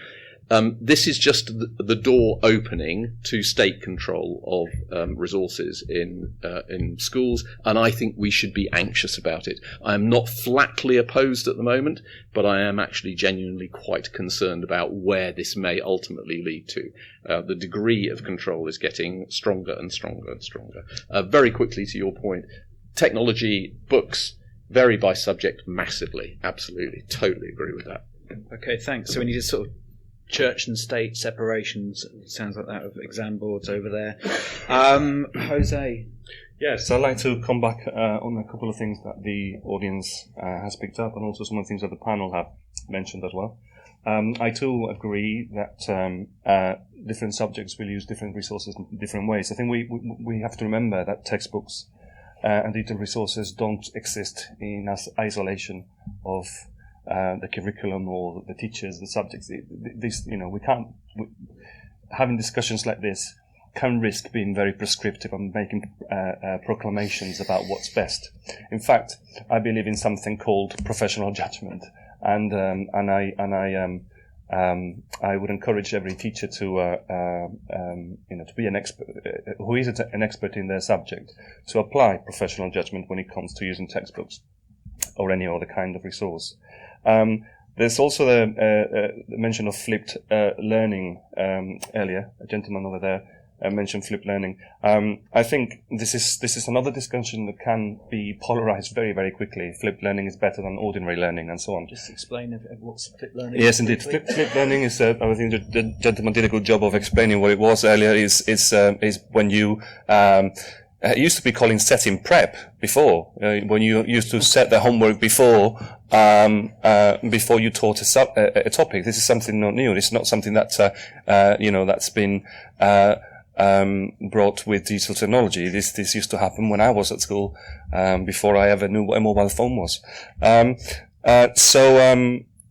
This is just the door opening to state control of resources in schools, and I think we should be anxious about it. I am not flatly opposed at the moment, but I am actually genuinely quite concerned about where this may ultimately lead to. The degree of control is getting stronger and stronger and stronger. Very quickly to your point, technology, books vary by subject massively. Absolutely, totally agree with that. Okay, thanks. So we need a sort of church and state separations. Sounds like that of exam boards over there. Jose? Yes, I'd like to come back on a couple of things that the audience has picked up, and also some of the things that the panel have mentioned as well. I too agree that different subjects will use different resources in different ways. I think we have to remember that textbooks and digital resources don't exist in isolation of the curriculum or the teachers, the subjects. Having discussions like this can risk being very prescriptive and making proclamations about what's best. In fact, I believe in something called professional judgment, and I would encourage every teacher to be an expert, who is an expert in their subject, to apply professional judgment when it comes to using textbooks or any other kind of resource. There's also the mention of flipped learning earlier. A gentleman over there mentioned flipped learning. I think this is another discussion that can be polarized very, very quickly. Flipped learning is better than ordinary learning, and so on. Just explain what's flipped learning. Yes, indeed. Flipped learning is. I think the gentleman did a good job of explaining what it was earlier. Is when you. It used to be called setting prep before, when you used to set the homework before you taught a topic. This is something not new. It's not something that that's been brought with digital technology. This used to happen when I was at school, before I ever knew what a mobile phone was.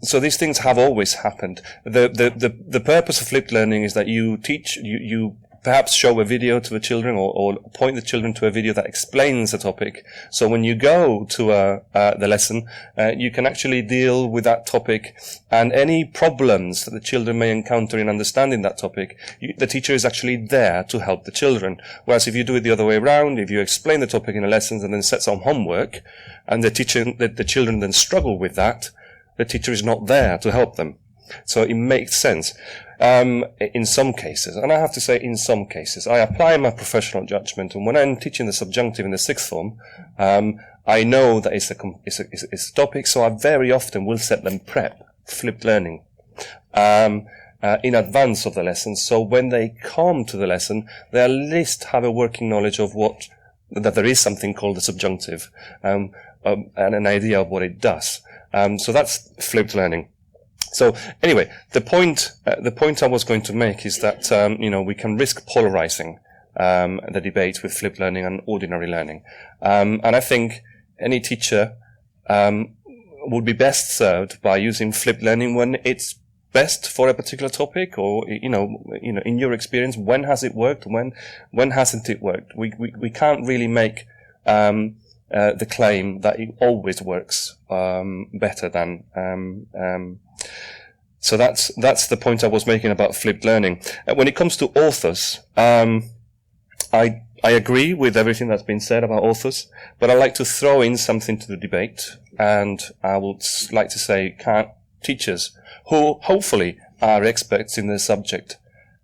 So these things have always happened. The purpose of flipped learning is that you teach you perhaps show a video to the children, or point the children to a video that explains the topic. So when you go to the lesson, you can actually deal with that topic and any problems that the children may encounter in understanding that topic. The teacher is actually there to help the children. Whereas if you do it the other way around, if you explain the topic in a lesson and then set some homework, and the children then struggle with that, the teacher is not there to help them. So it makes sense. In some cases, and I have to say in some cases, I apply my professional judgment, and when I'm teaching the subjunctive in the sixth form, I know that it's a topic, so I very often will set them prep, flipped learning, in advance of the lesson, so when they come to the lesson, they at least have a working knowledge of that there is something called the subjunctive, and an idea of what it does. So that's flipped learning. So anyway, the point I was going to make is that we can risk polarizing the debate with flipped learning and ordinary learning, and I think any teacher would be best served by using flipped learning when it's best for a particular topic, or in your experience, when has it worked? When hasn't it worked? We can't really make the claim that it always works better than. So that's the point I was making about flipped learning. When it comes to authors, I agree with everything that's been said about authors, but I'd like to throw in something to the debate, and I would like to say, can teachers, who hopefully are experts in their subject,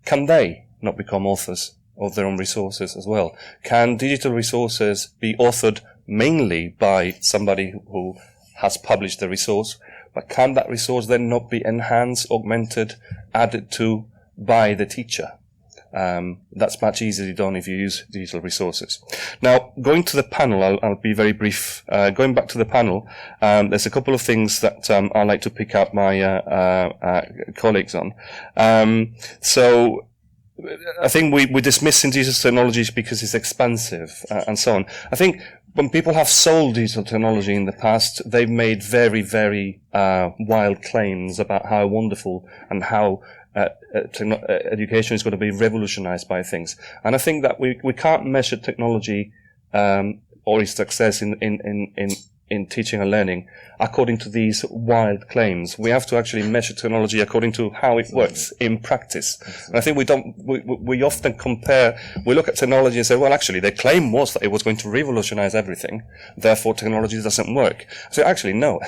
can they not become authors of their own resources as well? Can digital resources be authored mainly by somebody who has published the resource, but can that resource then not be enhanced, augmented, added to by the teacher? That's much easier done if you use digital resources. Now, going to the panel, I'll be very brief. Going back to the panel, there's a couple of things that I'd like to pick up my colleagues on. So I think we dismiss indigenous technologies because it's expensive and so on. I think when people have sold digital technology in the past, they've made very, very wild claims about how wonderful and how education is going to be revolutionized by things. And I think that we can't measure technology or its success in teaching and learning according to these wild claims. We have to actually measure technology according to how it works in practice. And I think we often we look at technology and say, well, actually, their claim was that it was going to revolutionize everything, therefore technology doesn't work. So actually, no,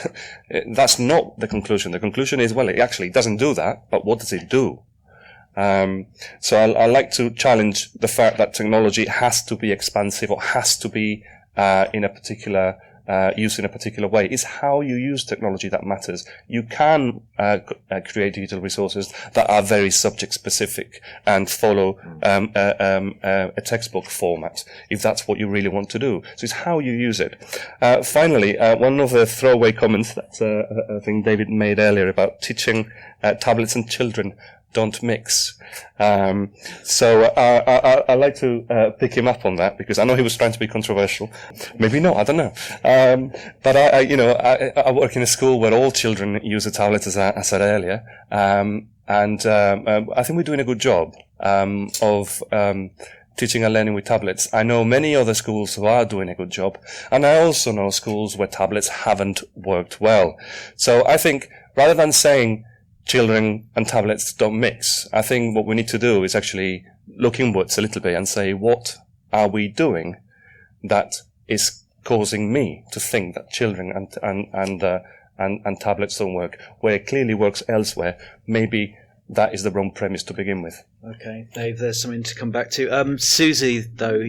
that's not the conclusion. The conclusion is, well, it actually doesn't do that, but what does it do? So I like to challenge the fact that technology has to be expansive or has to be in a particular used in a particular way. It's how you use technology that matters. You can create digital resources that are very subject specific and follow a textbook format if that's what you really want to do. So it's how you use it. Finally, one of the throwaway comments that I think David made earlier about teaching tablets and children don't mix. So I like to pick him up on that because I know he was trying to be controversial. Maybe not, I don't know. But I work in a school where all children use a tablet, as I said earlier. And I think we're doing a good job of teaching and learning with tablets. I know many other schools who are doing a good job, and I also know schools where tablets haven't worked well. So I think rather than saying children and tablets don't mix, I think what we need to do is actually look inwards a little bit and say, what are we doing that is causing me to think that children and tablets don't work, where it clearly works elsewhere? Maybe that is the wrong premise to begin with. Okay, Dave, there's something to come back to. Susie, though,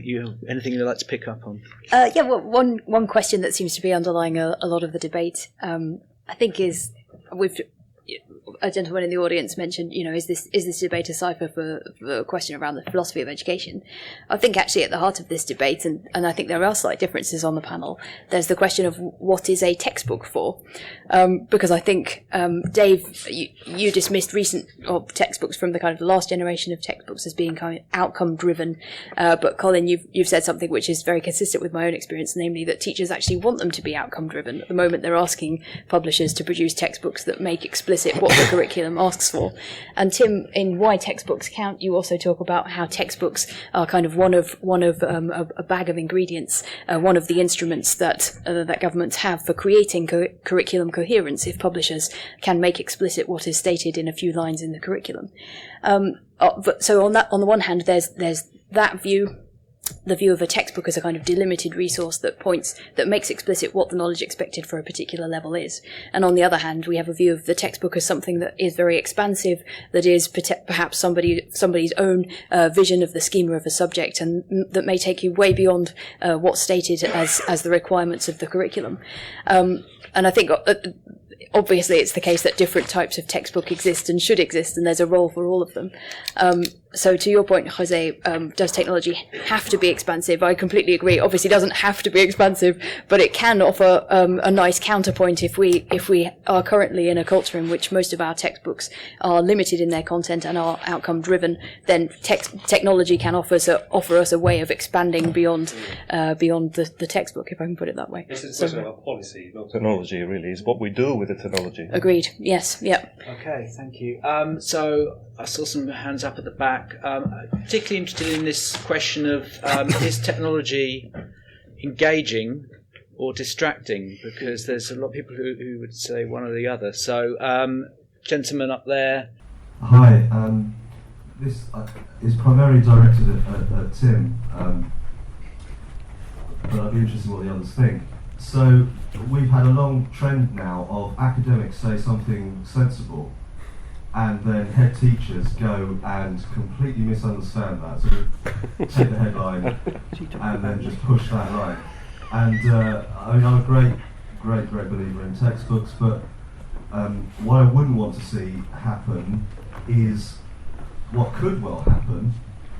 anything you'd like to pick up on? Well, one question that seems to be underlying a lot of the debate, I think, is a gentleman in the audience mentioned, is this debate a cipher for a question around the philosophy of education? I think actually at the heart of this debate, and I think there are slight differences on the panel, there's the question of what is a textbook for? Because I think, Dave, you dismissed recent textbooks from the kind of the last generation of textbooks as being kind of outcome driven. But Colin, you've said something which is very consistent with my own experience, namely that teachers actually want them to be outcome driven. At the moment, they're asking publishers to produce textbooks that make explicit what the curriculum asks for. And Tim, in Why Textbooks Count, you also talk about how textbooks are kind of one of a bag of ingredients, one of the instruments that governments have for creating curriculum coherence if publishers can make explicit what is stated in a few lines in the curriculum. So on the one hand, there's that view, the view of a textbook as a kind of delimited resource that makes explicit what the knowledge expected for a particular level is. And on the other hand, we have a view of the textbook as something that is very expansive, that is perhaps somebody's own vision of the schema of a subject, and that may take you way beyond what's stated as the requirements of the curriculum. And I think obviously it's the case that different types of textbook exist and should exist, and there's a role for all of them. So to your point, Jose, does technology have to be expansive? I completely agree. Obviously, it doesn't have to be expansive, but it can offer a nice counterpoint if we are currently in a culture in which most of our textbooks are limited in their content and are outcome driven. Then technology can offer us a way of expanding beyond the textbook, if I can put it that way. This is a question about policy, not technology. Really, is what we do with the technology. Agreed. Yes. Yep. Okay. Thank you. So I saw some hands up at the back. Particularly interested in this question of is technology engaging or distracting? Because there's a lot of people who would say one or the other. So, gentleman up there. Hi. This is primarily directed at Tim, but I'd be interested in what the others think. So we've had a long trend now of academics say something sensible, and then head teachers go and completely misunderstand that. So take the headline and then just push that line. And I'm a great believer in textbooks, but what I wouldn't want to see happen is, what could well happen,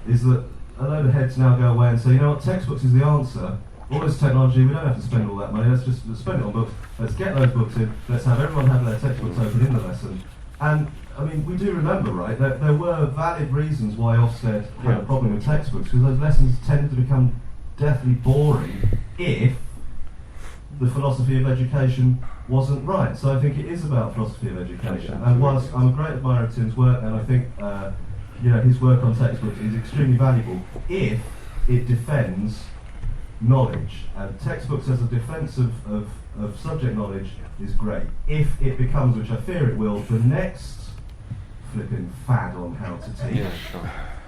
is that a load of heads now go away and say, you know what, textbooks is the answer. All this technology, we don't have to spend all that money, let's just spend it on books, let's get those books in, let's have everyone have their textbooks open in the lesson. And I mean, we do remember, right, that there were valid reasons why Ofsted had a problem with textbooks, because those lessons tended to become deathly boring if the philosophy of education wasn't right. So I think it is about philosophy of education. And whilst I'm a great admirer of Tim's work, and I think his work on textbooks is extremely valuable if it defends knowledge. And textbooks as a defence of subject knowledge is great. If it becomes, which I fear it will, the next flipping fad on how to teach,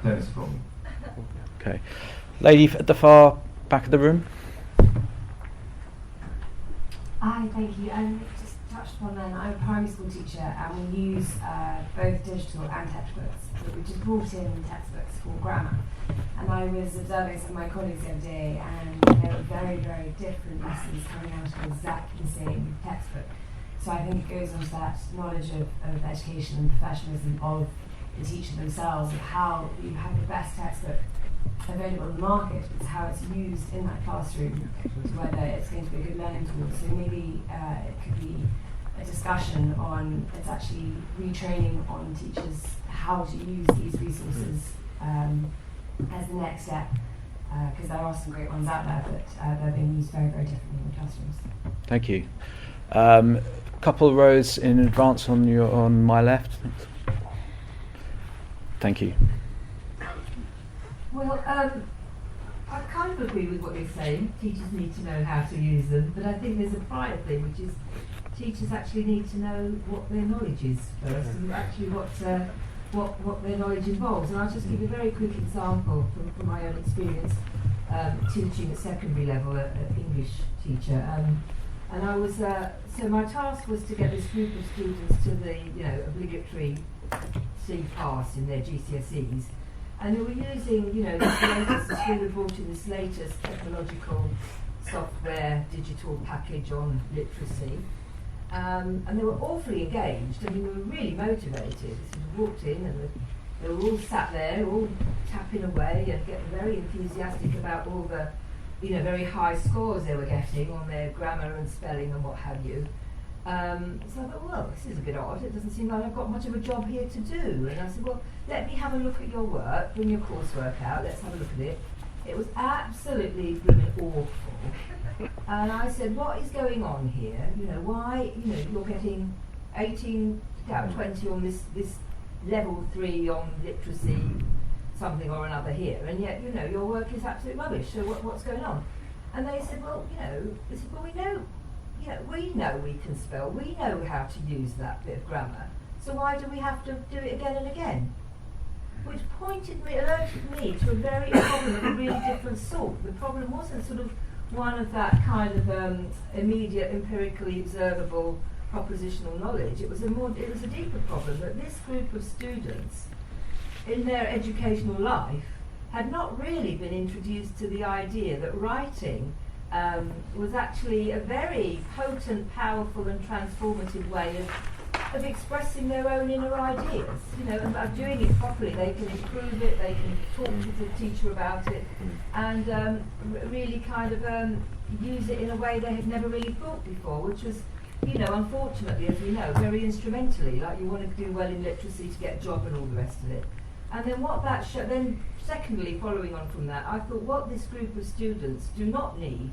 then it's a problem. Okay. Lady at the far back of the room. Hi, thank you. Just touched upon then, I'm a primary school teacher and we use both digital and textbooks. We just brought in textbooks for grammar. And I was observing some of my colleagues the other day and there were very, very different lessons coming out of exactly the same textbook. So I think it goes on to that knowledge of education and professionalism of the teacher themselves, of how you have the best textbook available in the market. It's how it's used in that classroom, whether it's going to be a good learning tool. So maybe it could be a discussion on, it's actually retraining on teachers how to use these resources as the next step, because there are some great ones out there, but they're being used very, very differently in the classrooms. Thank you. Couple of rows in advance on my left. Thank you. Well, I kind of agree with what you're saying. Teachers need to know how to use them, but I think there's a prior thing, which is teachers actually need to know what their knowledge is first, and actually what their knowledge involves. And I'll just give you a very quick example from my own experience teaching at secondary level, an English teacher. And I was so my task was to get this group of students to the obligatory C pass in their GCSEs. And they were using, the school had brought in this latest technological software, digital package on literacy. And they were awfully engaged. I mean, they were really motivated. So we walked in and they were all sat there, all tapping away and getting very enthusiastic about all the, very high scores they were getting on their grammar and spelling and what have you. So I thought, well, this is a bit odd. It doesn't seem like I've got much of a job here to do. And I said, well, let me have a look at your work, bring your coursework out, let's have a look at it. It was absolutely awful. And I said, what is going on here? Why, you're getting 18 out of 20 on this level 3 on literacy, something or another here, and yet, your work is absolute rubbish, so what's going on? And they said, well, we know we can spell, we know how to use that bit of grammar, so why do we have to do it again and again? Which alerted me to a problem of a really different sort. The problem wasn't sort of one of that kind of immediate, empirically observable propositional knowledge. It was a deeper problem that this group of students in their educational life had not really been introduced to the idea that writing was actually a very potent, powerful and transformative way of expressing their own inner ideas, and by doing it properly they can improve it, they can talk to the teacher about it and really kind of use it in a way they had never really thought before, which was, unfortunately, as we know, very instrumentally, like you want to do well in literacy to get a job and all the rest of it. And then what that then secondly, following on from that, I thought what this group of students do not need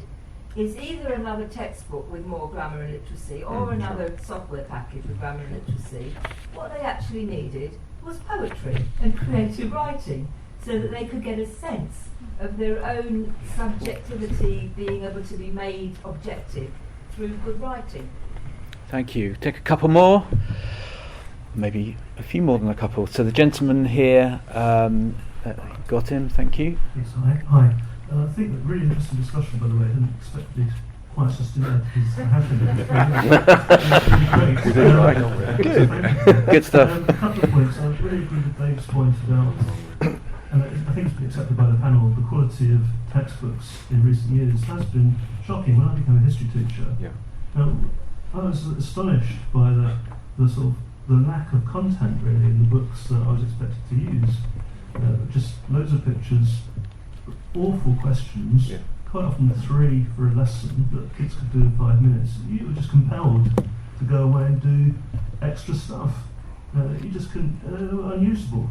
is either another textbook with more grammar and literacy or another software package with grammar and literacy. What they actually needed was poetry and creative writing so that they could get a sense of their own subjectivity being able to be made objective through good writing. Thank you. Take a couple more. Maybe a few more than a couple. So the gentleman here, got him, thank you. Yes, hi. I think that really interesting discussion, by the way. I didn't expect it quite as systematic as I have been. Good stuff. A couple of points. I really agree with Dave's point about, and I think it's been accepted by the panel, the quality of textbooks in recent years has been shocking. When I became a history teacher, I was astonished by the sort of the lack of content really in the books that I was expected to use. Just loads of pictures, awful questions, quite often 3 for a lesson that kids could do in 5 minutes. You were just compelled to go away and do extra stuff. You just couldn't, unusable.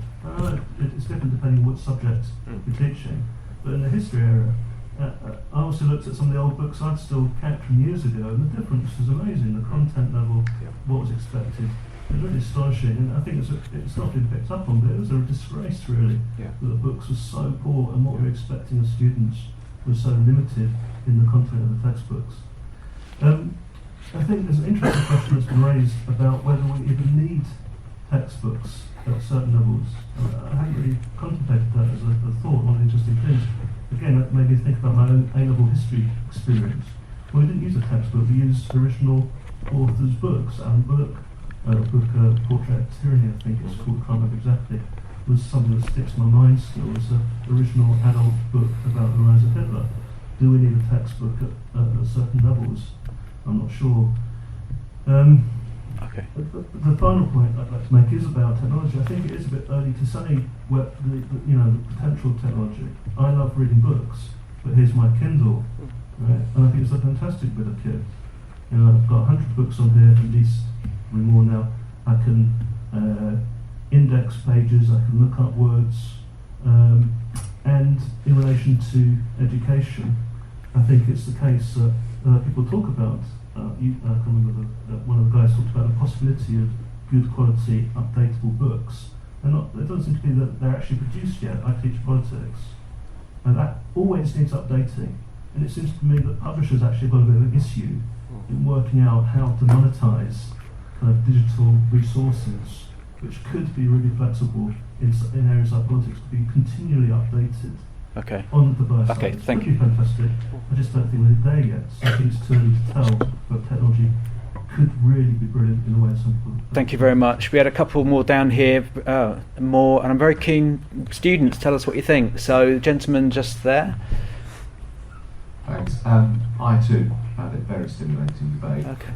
It's different depending on what subject you're teaching. But in the history area, I also looked at some of the old books I'd still kept from years ago, and the difference was amazing. The content level, what was expected, it was really astonishing. And I think it's not been picked up on, but it was a disgrace really that the books were so poor, and what we were expecting of students was so limited in the content of the textbooks. I think there's an interesting question that's been raised about whether we even need textbooks at certain levels. I hadn't really contemplated that as a thought, one of the interesting things. Again, that made me think about my own A-level history experience. Well, we didn't use a textbook, we used original authors' books. Alan Burke, Portrait of Tyranny, I think it's called, I can't remember exactly, was something that sticks in my mind still. It's an original adult book about the rise of Hitler. Do we need a textbook at certain levels? I'm not sure. Okay. The final point I'd like to make is about technology. I think it is a bit early to say what the potential of technology. I love reading books, but here's my Kindle, right? And I think it's a fantastic bit of kit. I've got 100 books on here, at least more now. I can index pages, I can look up words, and in relation to education, I think it's the case that people talk about. I can remember one of the guys talked about the possibility of good quality, updatable books. It doesn't seem to be that they're actually produced yet. I teach politics, and that always needs updating. And it seems to me that publishers actually have got a bit of an issue in working out how to monetize kind of digital resources, which could be really flexible in areas like politics, to be continually updated. Okay. On the device. Okay, thank you. Fantastic. I just don't think we're there yet. So I think it's too early to tell, but technology could really be brilliant in a way some people. Thank you very much. We had a couple more down here, and I'm very keen. Students, tell us what you think. So, gentleman just there. Thanks. I too found it very stimulating debate. Okay.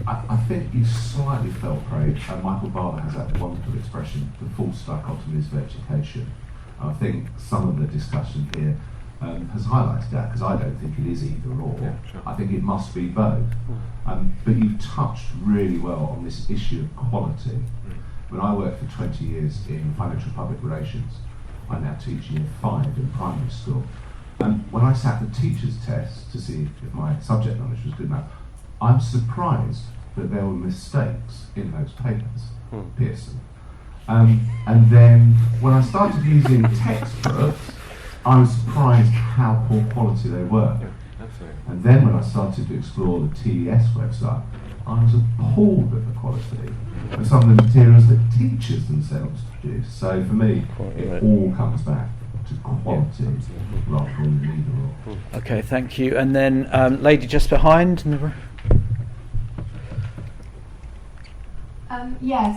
I think you slightly fell prey. Michael Barber has that wonderful expression, the false dichotomies of education. I think some of the discussion here has highlighted that, because I don't think it is either or. Yeah, sure. I think it must be both. But you've touched really well on this issue of quality. When I worked for 20 years in financial public relations, I now teach year 5 in primary school. And when I sat the teacher's test to see if my subject knowledge was good enough, I'm surprised that there were mistakes in those papers, Pearson. And then when I started using textbooks, I was surprised how poor quality they were. And then when I started to explore the TES website, I was appalled at the quality of some of the materials that teachers themselves produce. So for me, it all comes back to quality rather than either or. Okay, thank you. And then lady just behind.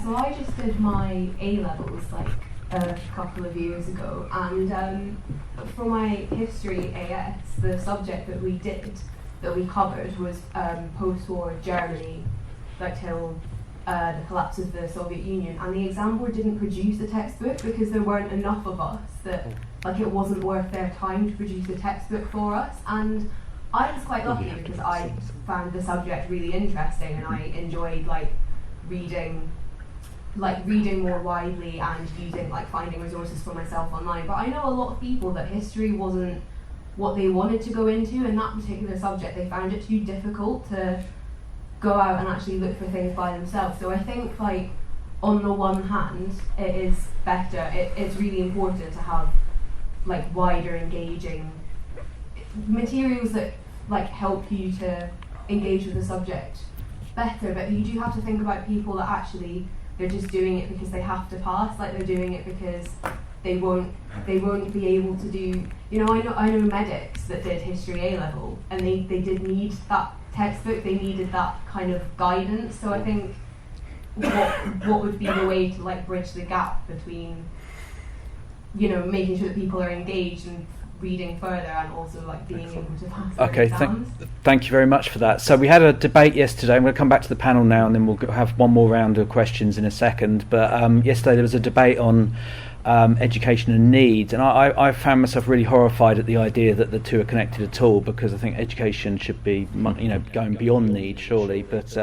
So I just did my A-levels like a couple of years ago, and for my history AS, the subject that we covered was post-war Germany, like till the collapse of the Soviet Union, and the exam board didn't produce a textbook because there weren't enough of us that it wasn't worth their time to produce a textbook for us. And I was quite lucky because I found the subject really interesting, and I enjoyed reading more widely and using finding resources for myself online. But I know a lot of people that history wasn't what they wanted to go into in that particular subject. They found it too difficult to go out and actually look for things by themselves. So I think on the one hand it is better, it's really important to have wider engaging materials that help you to engage with the subject better, but you do have to think about people that actually they're just doing it because they have to pass, they're doing it because they won't be able to do, I know medics that did history A-level, and they did need that textbook, they needed that kind of guidance. So I think what would be the way to bridge the gap between making sure that people are engaged and reading further and also being able to pass their exams. Thank you very much for that. So we had a debate yesterday. I'm going to come back to the panel now, and then we'll have one more round of questions in a second. But yesterday there was a debate on education and needs, and I found myself really horrified at the idea that the two are connected at all, because I think education should be going beyond need, surely. But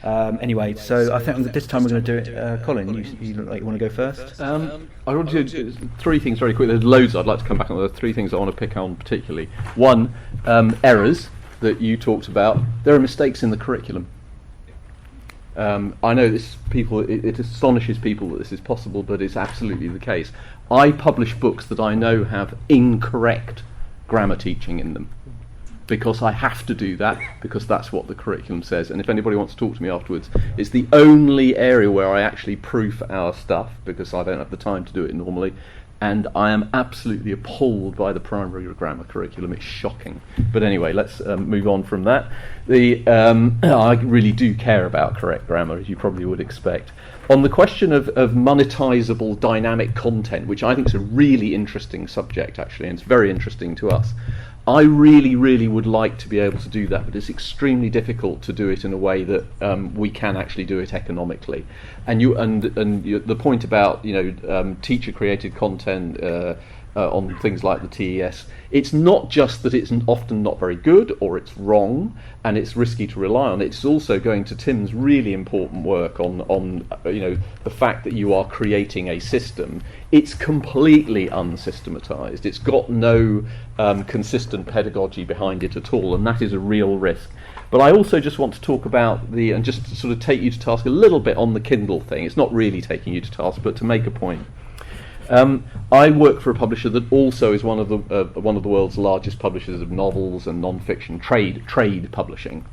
anyway, so I think this time we're going to do it. Colin, you look like you want to go first. I want to do three things very quickly. There's loads I'd like to come back on. There are three things I want to pick on particularly. One, errors that you talked about. There are mistakes in the curriculum. I know it astonishes people that this is possible, but it's absolutely the case. I publish books that I know have incorrect grammar teaching in them, because I have to do that, because that's what the curriculum says. And if anybody wants to talk to me afterwards, it's the only area where I actually proof our stuff, because I don't have the time to do it normally. And I am absolutely appalled by the primary grammar curriculum. It's shocking. But anyway, let's move on from that. I really do care about correct grammar, as you probably would expect. On the question of monetizable dynamic content, which I think is a really interesting subject, actually, and it's very interesting to us, I really, really would like to be able to do that, but it's extremely difficult to do it in a way that we can actually do it economically. And the point about teacher-created content on things like the TES, it's not just that it's often not very good or it's wrong and it's risky to rely on. It's also going to Tim's really important work on the fact that you are creating a system. It's completely unsystematized. It's got no consistent pedagogy behind it at all, and that is a real risk. But I also just want to talk about and just to sort of take you to task a little bit on the Kindle thing. It's not really taking you to task, but to make a point. I work for a publisher that also is one of the world's largest publishers of novels and non-fiction trade publishing.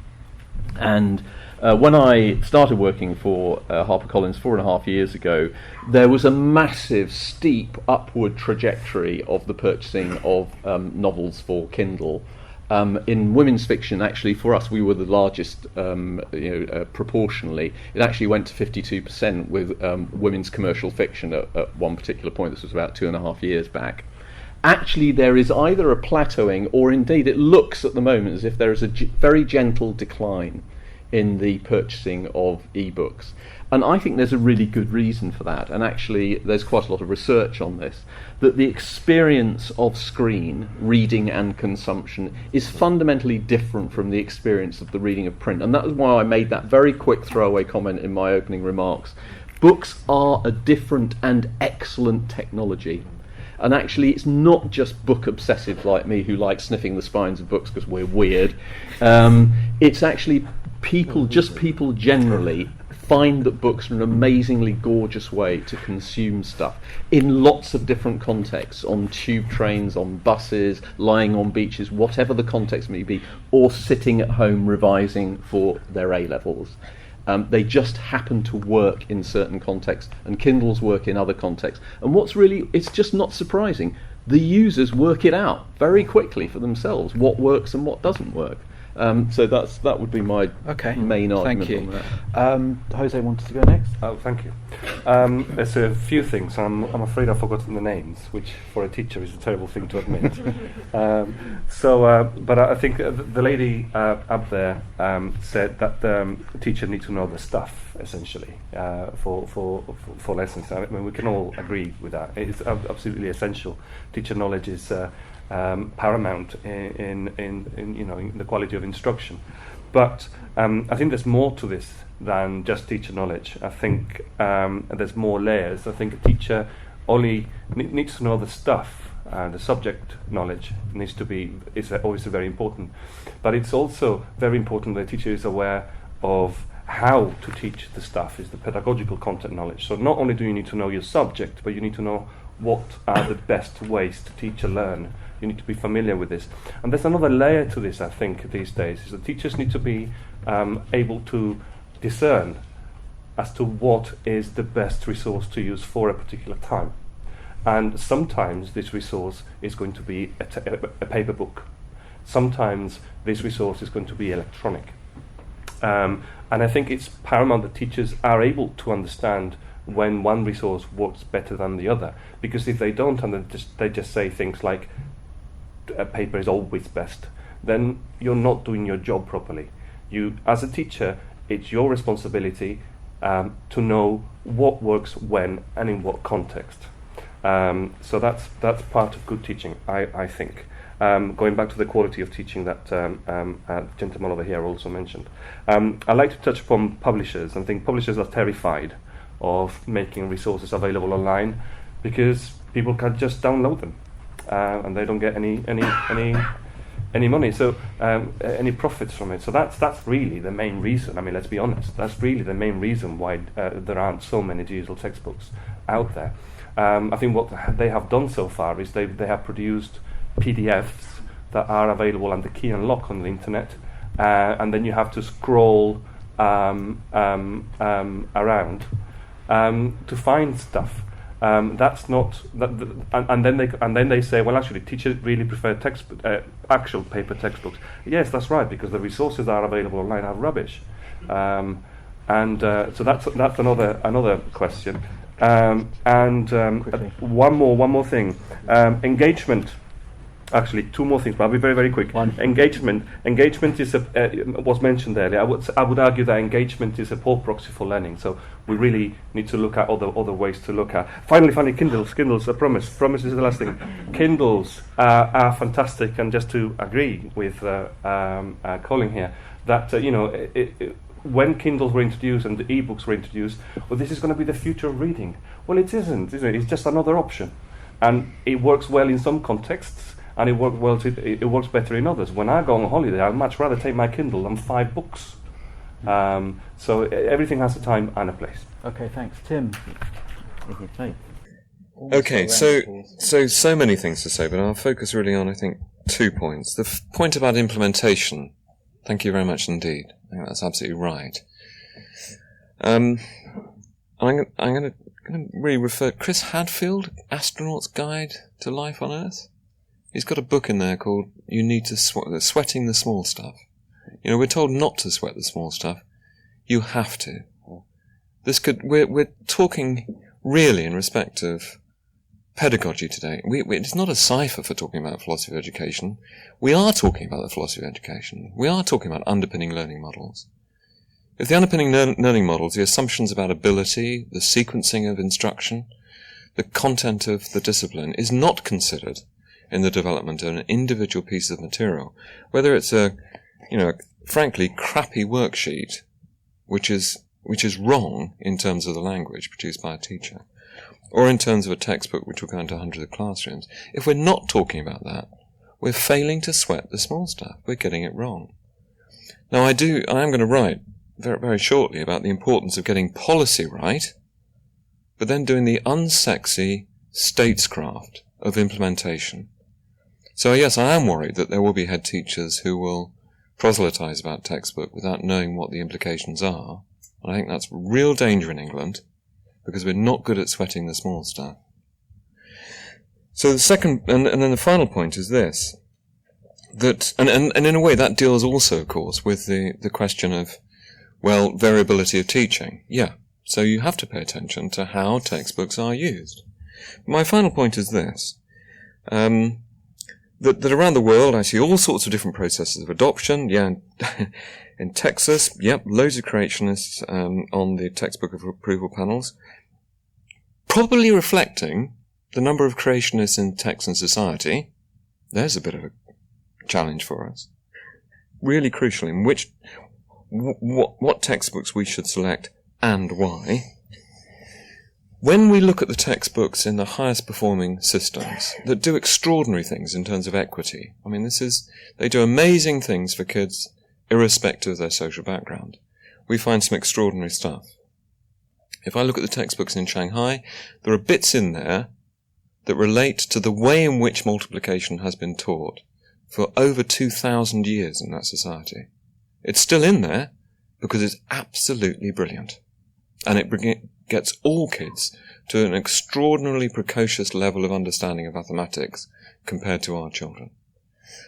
And when I started working for HarperCollins 4.5 years ago, there was a massive, steep upward trajectory of the purchasing of novels for Kindle. In women's fiction, actually, for us, we were the largest, proportionally. It actually went to 52% with women's commercial fiction at one particular point. This was about 2.5 years back. Actually, there is either a plateauing, or indeed it looks at the moment as if there is a very gentle decline in the purchasing of ebooks. And I think there's a really good reason for that, and actually there's quite a lot of research on this, that the experience of screen, reading and consumption is fundamentally different from the experience of the reading of print. And that is why I made that very quick throwaway comment in my opening remarks. Books are a different and excellent technology. And actually it's not just book obsessive like me who like sniffing the spines of books because we're weird. It's actually people generally find that books are an amazingly gorgeous way to consume stuff in lots of different contexts, on tube trains, on buses, lying on beaches, whatever the context may be, or sitting at home revising for their A-levels. They just happen to work in certain contexts, and Kindles work in other contexts. And it's just not surprising. The users work it out very quickly for themselves, what works and what doesn't work. So that would be my main argument. Thank you. On that. Jose wanted to go next. Oh, thank you. There's a few things. I'm afraid I've forgotten the names, which for a teacher is a terrible thing to admit. But I think the lady up there said that the teacher needs to know the stuff, essentially, for lessons. I mean, we can all agree with that. It's absolutely essential. Teacher knowledge is paramount in the quality of instruction, but I think there's more to this than just teacher knowledge. I think there's more layers. I think a teacher only needs to know the stuff. The subject knowledge is always very important, but it's also very important that the teacher is aware of how to teach the stuff. Is the pedagogical content knowledge. So not only do you need to know your subject, but you need to know what are the best ways to teach or learn. You need to be familiar with this. And there's another layer to this, I think, these days, is that teachers need to be able to discern as to what is the best resource to use for a particular time. And sometimes this resource is going to be a paper book. Sometimes this resource is going to be electronic. And I think it's paramount that teachers are able to understand when one resource works better than the other. Because if they don't, and they just say things like, a paper is always best, then you're not doing your job properly. You, as a teacher, it's your responsibility to know what works when and in what context. So that's part of good teaching, I think. Going back to the quality of teaching that the gentleman over here also mentioned. I'd like to touch upon publishers. I think publishers are terrified of making resources available online because people can just download them and they don't get any money, so any profits from it. So that's really the main reason. I mean, let's be honest. That's really the main reason why there aren't so many digital textbooks out there. I think what they have done so far is they have produced PDFs that are available under key and lock on the internet, and then you have to scroll around to find stuff. That's not that, and then they say, well, actually, teachers really prefer actual paper textbooks. Yes, that's right, because the resources that are available online are rubbish, so that's another question. One more thing. Engagement. Actually, two more things, but I'll be very, very quick. Engagement is was mentioned earlier. I would argue that engagement is a poor proxy for learning. So we really need to look at other ways to look at. Finally, Kindles. I promise is the last thing. Kindles are fantastic, and just to agree with Colin here, that when Kindles were introduced and the ebooks were introduced, well, this is going to be the future of reading. Well, it isn't, is it? It's just another option, and it works well in some contexts. And it works better in others. When I go on holiday, I'd much rather take my Kindle than 5 books. So everything has a time and a place. Okay, thanks. Tim. Okay, so many things to say, but I'll focus really on, I think, 2 points. The point about implementation. Thank you very much indeed. I think that's absolutely right. I'm going to really refer Chris Hadfield, Astronaut's Guide to Life on Earth. He's got a book in there called "You Need to Sweating the Small Stuff." We're told not to sweat the small stuff. You have to. We're talking really in respect of pedagogy today. It's not a cipher for talking about philosophy of education. We are talking about the philosophy of education. We are talking about underpinning learning models. If the underpinning learning models, the assumptions about ability, the sequencing of instruction, the content of the discipline is not considered in the development of an individual piece of material, whether it's a frankly crappy worksheet, which is wrong in terms of the language produced by a teacher, or in terms of a textbook which will go into hundreds of classrooms. If we're not talking about that, we're failing to sweat the small stuff. We're getting it wrong. Now, I am going to write very, very shortly about the importance of getting policy right, but then doing the unsexy statescraft of implementation. So yes, I am worried that there will be head teachers who will proselytise about textbook without knowing what the implications are. And I think that's real danger in England, because we're not good at sweating the small stuff. So the second, and then the final point is this, that, and in a way that deals also, of course, with the question of, well, variability of teaching. Yeah, so you have to pay attention to how textbooks are used. My final point is this, that around the world I see all sorts of different processes of adoption. Yeah, in Texas, yep, loads of creationists on the textbook of approval panels, probably reflecting the number of creationists in Texan society. There's a bit of a challenge for us. Really crucial in what textbooks we should select and why. When we look at the textbooks in the highest performing systems that do extraordinary things in terms of equity, I mean, they do amazing things for kids irrespective of their social background. We find some extraordinary stuff. If I look at the textbooks in Shanghai, there are bits in there that relate to the way in which multiplication has been taught for over 2,000 years in that society. It's still in there because it's absolutely brilliant. And it gets all kids to an extraordinarily precocious level of understanding of mathematics compared to our children.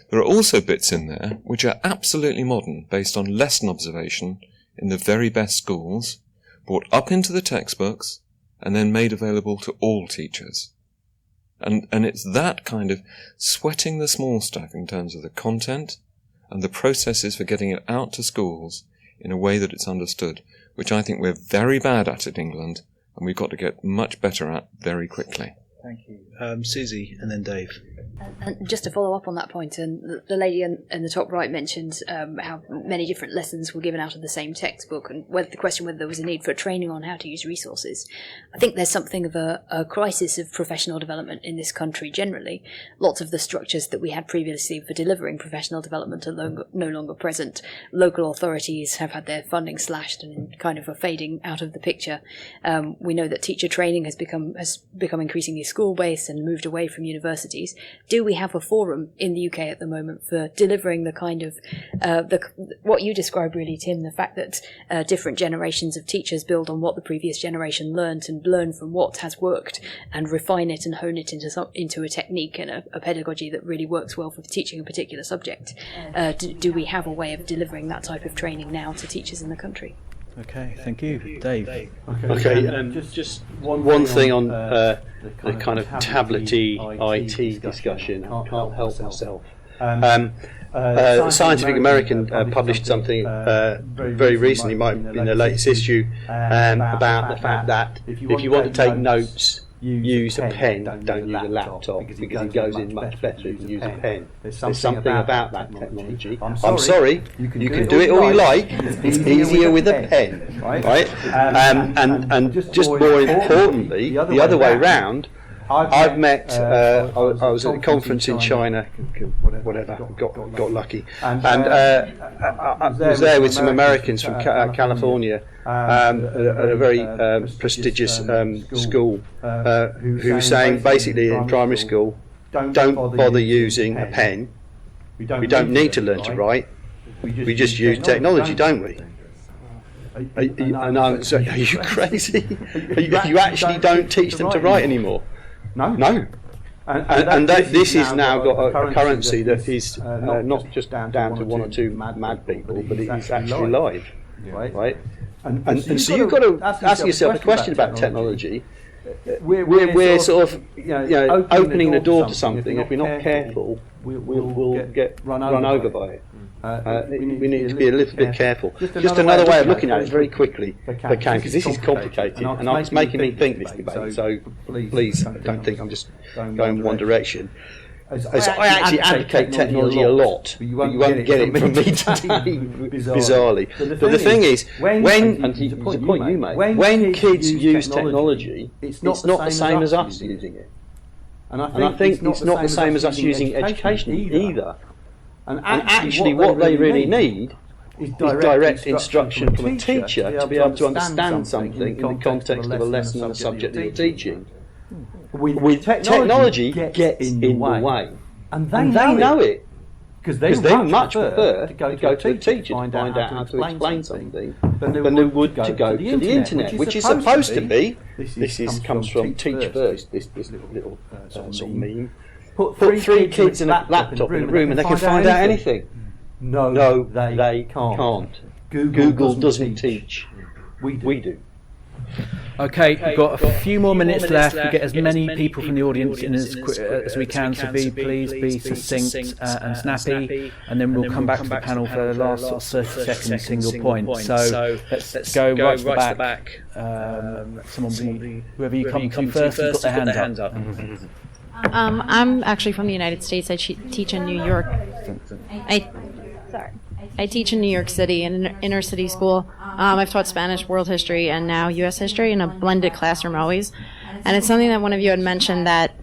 There are also bits in there which are absolutely modern, based on lesson observation in the very best schools, brought up into the textbooks, and then made available to all teachers. And it's that kind of sweating the small stuff in terms of the content and the processes for getting it out to schools in a way that it's understood, which I think we're very bad at in England, and we've got to get much better at very quickly. Thank you. Susie and then Dave. And just to follow up on that point, and the lady in the top right mentioned how many different lessons were given out of the same textbook, and the question whether there was a need for training on how to use resources. I think there's something of a crisis of professional development in this country generally. Lots of the structures that we had previously for delivering professional development are no longer present. Local authorities have had their funding slashed and kind of are fading out of the picture. We know that teacher training has become increasingly school-based and moved away from universities. Do we have a forum in the UK at the moment for delivering the kind of what you described really, Tim, the fact that different generations of teachers build on what the previous generation learned and learn from what has worked and refine it and hone it into a technique and a pedagogy that really works well for teaching a particular subject? Do we have a way of delivering that type of training now to teachers in the country? Okay, thank you. Dave. Okay, just one thing on the kind of tablety IT discussion. I can't help myself. Scientific American published something very recently, might have been the latest issue, about the fact that if you want to take notes, use a pen, don't use a laptop, because it goes in much better if you use a pen. There's something about that technology. I'm sorry, you can do it all you like, it's easier with a pen, right? And just more importantly, the other way round, I've met, I was at a conference in China, got lucky, and I was there with some Americans from California at a very prestigious school, who were saying basically in primary school, don't bother using a pen, we don't need to learn to write, we just use technology, don't we? And I'm saying, are you crazy? You actually don't teach them to write anymore? No. And this has now got a currency that is not just down to one or two mad people, but it is actually live, right? And so you've got to ask yourself a question about technology. We're sort of opening the door to something. If we're not careful, we'll get run over by it. We need to be a little bit careful. Just another way of looking at it very quickly, if I can, because this is complicated and it's making me think, this debate, so please don't think I'm just going one direction. I actually advocate technology a lot, but you won't get it from me today, bizarrely. But the thing is, and the point you make, when kids use technology, it's not the same as us using it. And I think it's not the same as us using education either. And actually what they really need is direct instruction from a teacher to be able to understand something in the context of a lesson and a subject that you're teaching. With technology gets in the way. And they know it. Because they much prefer to go to a teacher to find out how to explain something than they would to go to the internet, which is supposed to be, comes from Teach First, this little sort of meme. Put three kids in a laptop in a room and they can find out anything. No, they can't. Google doesn't teach. We do. Okay, we've got a few more minutes left. We get as many people from the audience in as we can, so please be succinct and snappy, and then we'll come back to the panel for the last sort of 30 second single point. So let's go right to the back. Whoever you come to first, put their hands up. I'm actually from the United States. I teach in New York. I teach in New York City in an inner city school. I've taught Spanish, world history, and now U.S. history in a blended classroom always. And it's something that one of you had mentioned, that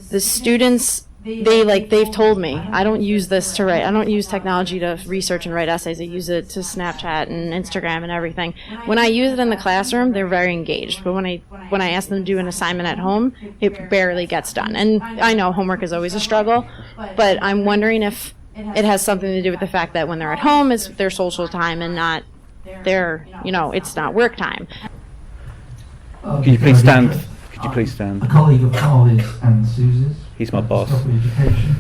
the students, they've told me, I don't use this to write. I don't use technology to research and write essays. I use it to Snapchat and Instagram and everything. When I use it in the classroom, they're very engaged. But when I ask them to do an assignment at home, it barely gets done. And I know homework is always a struggle, but I'm wondering if it has something to do with the fact that when they're at home, it's their social time and not their, it's not work time. Could you please stand? A colleague of Harley's and Susie's. He's my boss. Education.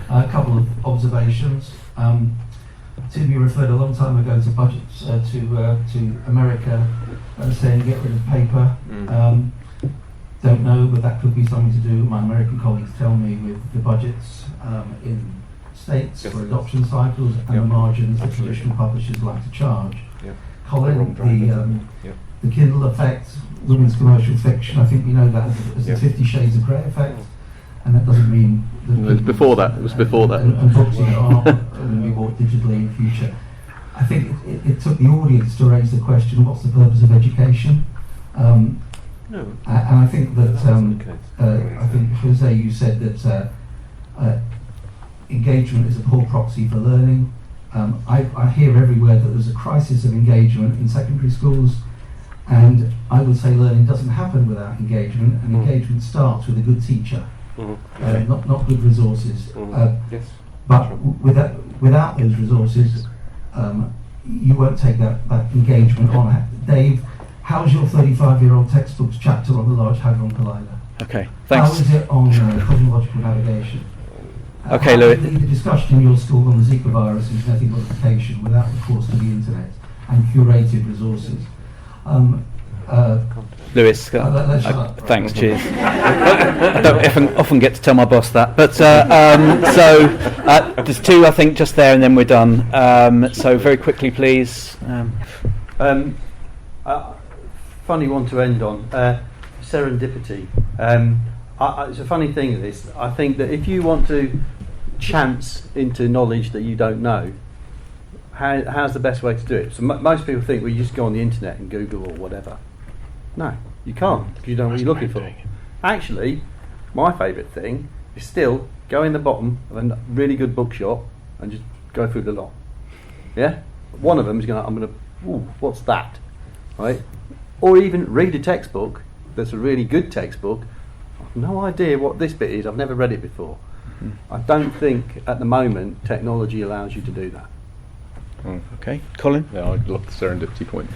A couple of observations. Tim, you referred a long time ago to budgets to America, saying get rid of paper. Don't know, but that could be something to do, my American colleagues tell me, with the budgets in states for adoption cycles and the margins that traditional publishers like to charge. Colin, the Kindle effect, women's commercial fiction. I think we know that as the 50 Shades of Grey effect, and that doesn't mean that it was before that. It was before that. And books are going to be more digitally in the future. I think it took the audience to raise the question: what's the purpose of education? And I think that I think Jose, you said that engagement is a poor proxy for learning. I hear everywhere that there's a crisis of engagement in secondary schools, and I would say learning doesn't happen without engagement, and engagement starts with a good teacher, not good resources. But without those resources, you won't take that engagement on. Dave, how's your 35-year-old textbooks chapter on the Large Hadron Collider? Okay, thanks. How is it on cosmological navigation? Okay, Louis. The discussion in your school on the Zika virus is genetic modification without the cost of the internet and curated resources. Lewis, thanks, cheers. I don't often get to tell my boss that, but there's two, I think, just there, and then we're done. So very quickly, please. Funny one to end on. Serendipity. It's a funny thing of this. I think that if you want to chance into knowledge that you don't know, how's the best way to do it? So most people think, well, you just go on the internet and Google or whatever. No, you can't, because you don't know what you're looking for. Actually, my favourite thing is still go in the bottom of a really good bookshop and just go through the lot. Yeah? One of them is what's that? Right? Or even read a textbook that's a really good textbook. I've no idea what this bit is, I've never read it before. I don't think at the moment technology allows you to do that. Okay, Colin? Yeah, I love the serendipity point.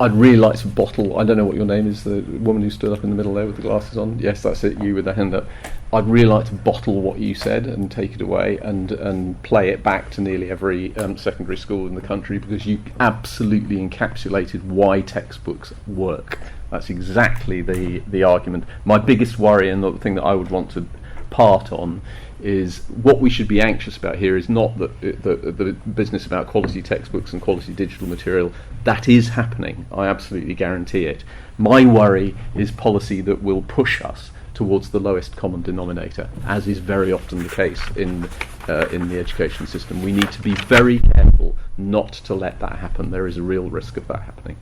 I'd really like to bottle, I don't know what your name is, the woman who stood up in the middle there with the glasses on. Yes, that's it, you with the hand up. I'd really like to bottle what you said and take it away and play it back to nearly every secondary school in the country, because you absolutely encapsulated why textbooks work. That's exactly the argument. My biggest worry, and the thing that I would want to part on, is what we should be anxious about here is not the business about quality textbooks and quality digital material. That is happening, I absolutely guarantee it. My worry is policy that will push us towards the lowest common denominator, as is very often the case in the education system. We need to be very careful not to let that happen. There is a real risk of that happening.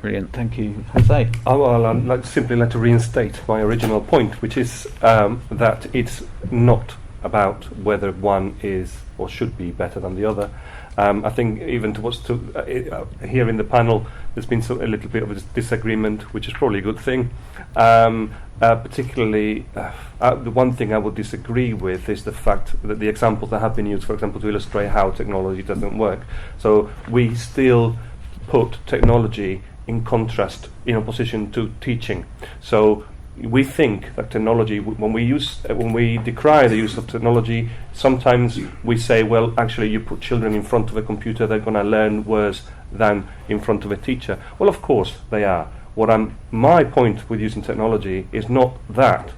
Brilliant, thank you. Jose? I'd like simply like to reinstate my original point, which is that it's not about whether one is or should be better than the other. I think even here in the panel, there's been a little bit of a disagreement, which is probably a good thing. Particularly, the one thing I would disagree with is the fact that the examples that have been used, for example, to illustrate how technology doesn't work. So we still put technology in contrast, in opposition to teaching. So we think that technology, when we decry the use of technology, sometimes we say, well, actually, you put children in front of a computer, they're going to learn worse than in front of a teacher. Well, of course they are. My point with using technology is not that.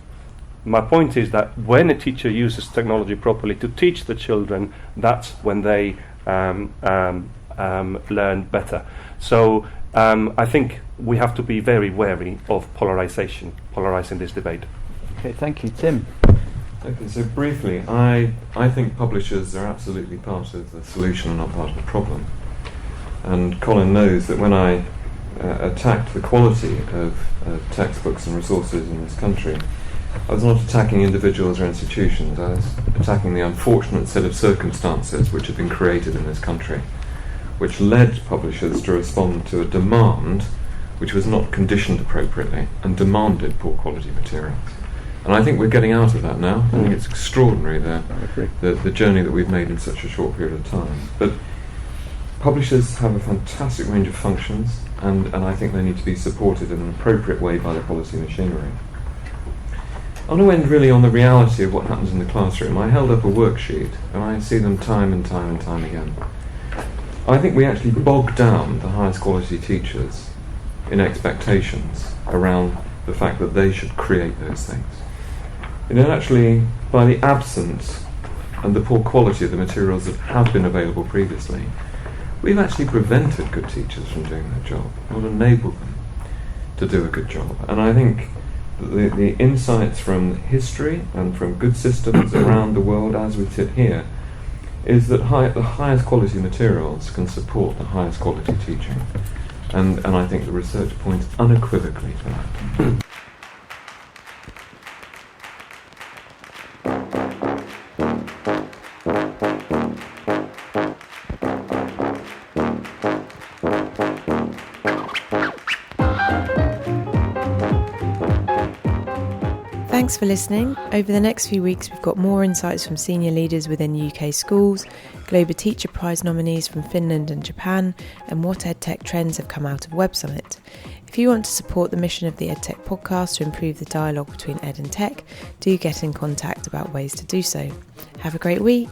My point is that when a teacher uses technology properly to teach the children, that's when they learn better. So I think we have to be very wary of polarising this debate. Okay, thank you. Tim? Okay, so briefly, I think publishers are absolutely part of the solution and not part of the problem. And Colin knows that when I attacked the quality of textbooks and resources in this country, I was not attacking individuals or institutions. I was attacking the unfortunate set of circumstances which have been created in this country, which led publishers to respond to a demand which was not conditioned appropriately and demanded poor quality materials. And I think we're getting out of that now. I think it's extraordinary the journey that we've made in such a short period of time. But publishers have a fantastic range of functions, and I think they need to be supported in an appropriate way by the policy machinery. I want to end really on the reality of what happens in the classroom. I held up a worksheet, and I see them time and time and time again. I think we actually bog down the highest quality teachers in expectations around the fact that they should create those things. And then actually, by the absence and the poor quality of the materials that have been available previously, we've actually prevented good teachers from doing their job, not enabled them. to do a good job. And I think the insights from history and from good systems around the world as we sit here is that the highest quality materials can support the highest quality teaching. And I think the research points unequivocally to that. Thanks for listening. Over the next few weeks, we've got more insights from senior leaders within UK schools, Global Teacher Prize nominees from Finland and Japan, and what EdTech trends have come out of Web Summit. If you want to support the mission of the EdTech podcast to improve the dialogue between ed and tech, do get in contact about ways to do so. Have a great week.